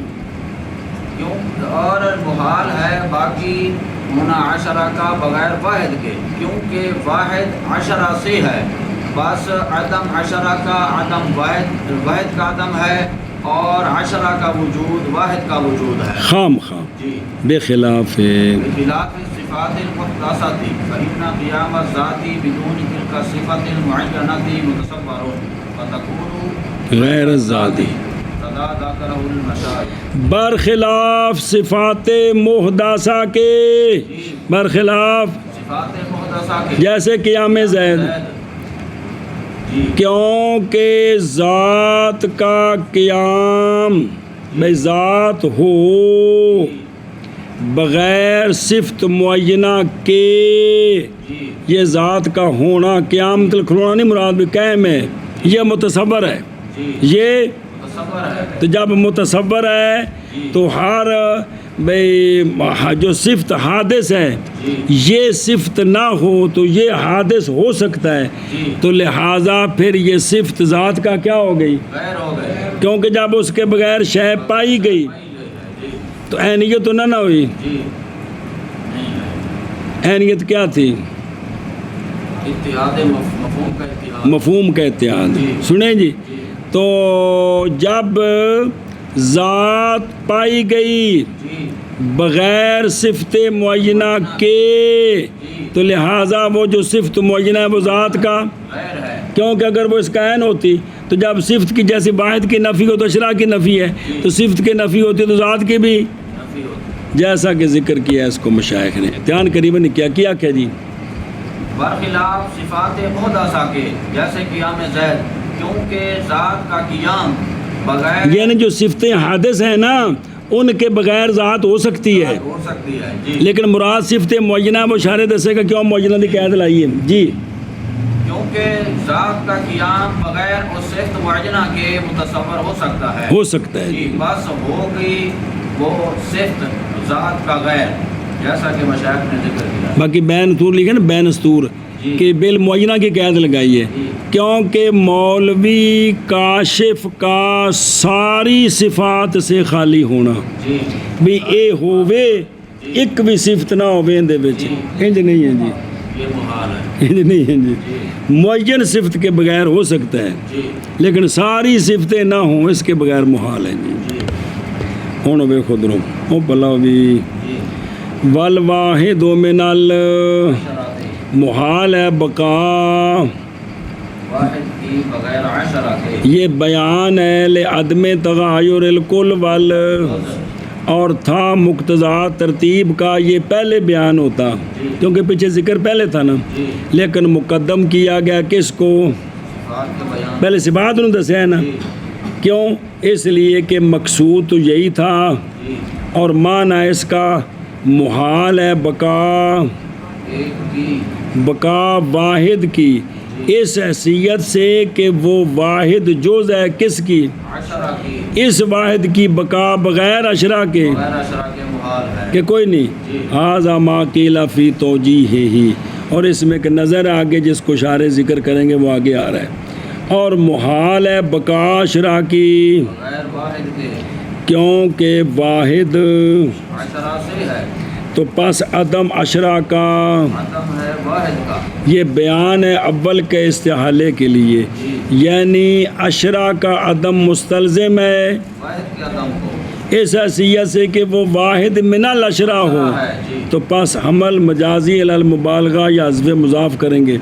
کیوں اور محال ہے باقی ہونا عشرہ کا بغیر واحد کے، کیونکہ واحد عشرہ سے ہے، بس عدم عشرہ کا عدم واحد کا عدم ہے، اور عشرہ کا وجود واحد کا وجود ہے. خام خام جی بے خلاف بخلاف الصفات المحدثات فإن قيام الذات بدون تلك الصفة المعينة متصور فتكون غیر الذاتی. كذا ذكره المشايخ. برخلاف صفات محدثہ کے، برخلاف صفات محدثہ کے جیسے قیام زید، جی کیونکہ ذات کا قیام بھئی ذات ہو بغیر صفت معینہ کے، جی یہ ذات کا ہونا قیام کھلونا نہیں مراد بھی قائم ہے، یہ متصور ہے. جی یہ تصور ہے. تو جب متصور ہے تو ہر بھئی جو صفت حادث ہے جی یہ صفت نہ ہو تو یہ حادث ہو سکتا ہے، جی تو لہٰذا پھر یہ صفت ذات کا کیا ہو گئی؟ غیر ہو گئے. کیونکہ جب اس کے بغیر شے پائی گئی جی تو عینیت تو نہ ہوئی. جی نہیں ہے. عینیت کیا تھی؟ اتحاد مفہوم کا اتحاد. مفہوم کا اتحاد. جی. سنیں جی، جی تو جب ذات پائی گئی جی بغیر صفت معینہ کے تو لہٰذا وہ جو صفت معینہ ہے وہ ذات کا، غیر ہے. کیونکہ اگر وہ اس کا عین ہوتی تو جب صفت کی جیسے واحد کی نفی ہو تو اشرا کی نفی ہے، تو صفت کی نفی ہوتی تو ذات کی بھی، نفی ہوتی. جیسا کہ ذکر کیا ہے اس کو مشائخ نے. دھیان قریباً کیا جی؟ برخلاف صفات محدثہ کے جیسے قیام زید، کیونکہ ذات کا قیام بغیر یعنی جو صفتیں حادث ہیں نا ان کے بغیر ذات ہو سکتی ہے، ہو سکتی ہے. جی لیکن مراد صفت معینہ وہ اشارے دسے گا کیوں معینہ کی قید لائیے. جی کیونکہ ذات کا قیام بغیر اس صفت معینہ کے متصور ہو سکتا ہے. ہو سکتا ہے. جی بس ہو گئی وہ صفت ذات کا غیر، جیسا کہ مشائخ نے ذکر کیا. باقی بین استور لکھے نا، بین استور جی. کہ بالمعینہ کی قید لگائی ہے، جی. کیونکہ مولوی کاشف کا ساری صفات سے خالی ہونا جی بھی اے ہووے ایک بھی صفت نہ ہووے اندے وچ، انج نہیں ہے جی، یہ محال ہے. انج نہیں ہے جی. جی معین صفت کے بغیر ہو سکتا ہے جی لیکن ساری صفتیں نہ ہوں اس کے بغیر محال ہے جی. جی ہوں وے خودرو او بلا بھی جی والواحد من عشرہ محال ہے بقا، واحد کی بغیر عشرہ کے. یہ بیان ہے لعدم تغایر الکل وال، اور تھا مقتضا ترتیب کا یہ پہلے بیان ہوتا کیونکہ پیچھے ذکر پہلے تھا نا، جی لیکن مقدم کیا گیا کس کو؟ صفات کا بیان. پہلے صفات انہوں دسیا ہے نا. جی کیوں؟ اس لیے کہ مقصود تو یہی تھا، جی اور معنی اس کا محال ہے بقا، ایک کی بقا واحد کی اس حیثیت سے کہ وہ واحد جز ہے کس کی؟ عشرہ کی. اس واحد کی بقا بغیر اشرا کے بغیر عشرہ کے محال ہے. کہ کوئی نہیں. جی. ھذا ما قیل فی توجیہ ہی، اور اس میں کہ نظر آگے جس کو اشارے ذکر کریں گے وہ آگے آ رہا ہے. اور محال ہے بقا اشرا کی بغیر واحد کے، کیونکہ واحد عشرہ سے ہے، تو پس عدم اشرا کا عدم ہے واحد کا. یہ بیان ہے اول کے استحالے کے لیے، جی یعنی اشرا کا عدم مستلزم ہے واحد کے عدم کو اس حیثیت سے کہ وہ واحد من الاشرا ہو، ہے جی تو پس حمل مجازی علی المبالغہ یا حذف مضاف کریں گے.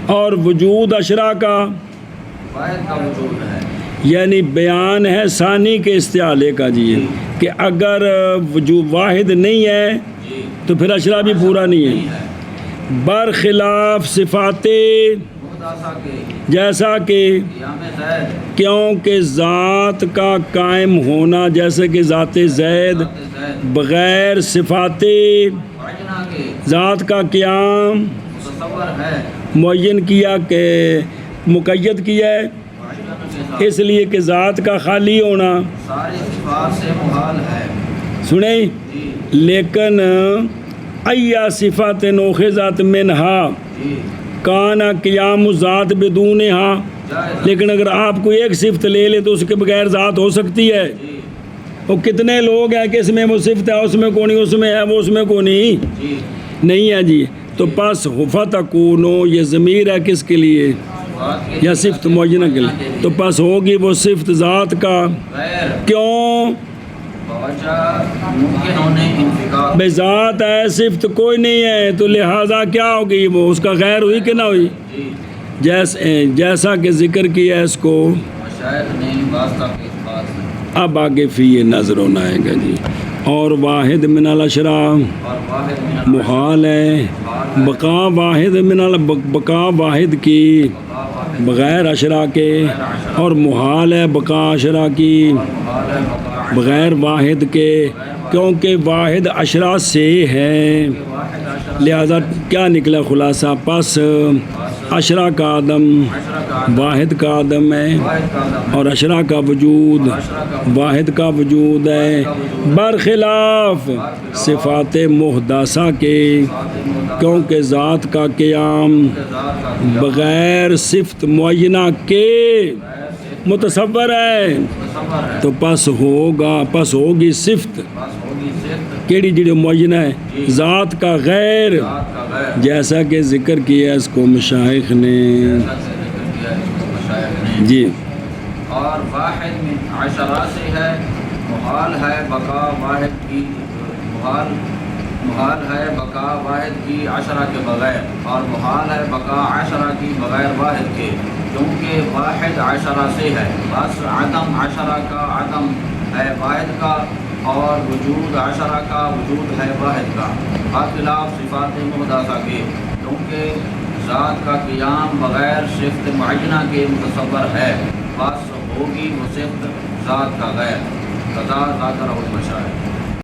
اور وجود اشرا کا واحد کا وجود ہے یعنی بیان ہے ثانی کے استعالے کا جی کہ اگر وجود واحد نہیں ہے جی تو پھر اشرا بھی پورا نہیں ہے. برخلاف صفات محدثہ کے جیسا کہ قیام زید کیونکہ ذات کا قائم ہونا جیسے کہ ذات زید زید بغیر صفات معینہ کے ذات کا قیام متصور ہے معین کیا کہ مقید کیا ہے معینہ کے ساتھ اس لیے کہ ذات کا خالی ہونا ساری صفات سے محال ہے سنیں جی لیکن ایا صفات نوخذات منہا جی کانا قیام ذات بدونہا جائز لیکن اگر آپ کوئی ایک صفت لے لے تو اس کے بغیر ذات ہو سکتی ہے. جی وہ کتنے لوگ ہیں کہ اس میں وہ صفت ہے اس میں کو نہیں اس میں ہے وہ اس میں کو نہیں جی نہیں ہے جی. تو پس فتکونو یہ ضمیر ہے کس کے لیے بات کے یا صفت معینہ کے لیے تو پس ہوگی وہ صفت ذات کا غیر کیوں بوجہ ممکن ہونے انفکاک بے ذات ہے صفت کوئی نہیں ہے تو لہٰذا کیا ہوگی وہ اس کا غیر ہوئی کہ نہ ہوئی جی جیسا کہ ذکر کیا ہے اس کو مشاہد نے واسطہ کے اثبات میں اب آگے فی یہ نظر ہونا ہے گا جی. اور واحد من الاشرا اور واحد من محال ہے بقا واحد من بقا واحد کی واحد بغیر اشرا کے اور محال ہے بقا اشرا کی محال ہے بقاع بغیر واحد کے کیونکہ واحد اشرا سے ہے واحد عشرہ لہذا کیا نکلا خلاصہ پس اشرا کا عدم عشرہ کا واحد کا عدم ہے واحد کا عدم اور اشرا کا وجود عشرہ کا واحد کا وجود ہے برخلاف صفات محدثہ کے کیونکہ ذات کا قیام ذات کا بغیر صفت معینہ کے متصور ہے تصور ہے تو پس ہوگی صفت بس ہوگی صفت کیڑی جڑی معینہ ہے ذات کا غیر ذات کا غیر جیسا کہ ذکر کیا اس کو مشائخ نے جیسا کہ ذکر کیا اس کو مشائخ نے جی. اور واحد من عشرہ سے ہے محال ہے بقا واحد کی محال ہے بقا واحد کی عشرہ کے بغیر اور محال ہے بقا عشرہ کی بغیر واحد کے کیونکہ واحد عشرہ سے ہے بس عدم عشرہ کا عدم ہے واحد کا اور وجود عشرہ کا وجود ہے واحد کا برخلاف صفات محدثہ کے کیونکہ ذات کا قیام بغیر صفت معینہ کے متصور ہے بس ہوگی وہ صفت ذات کا غیر قضا ذاکر المشاہد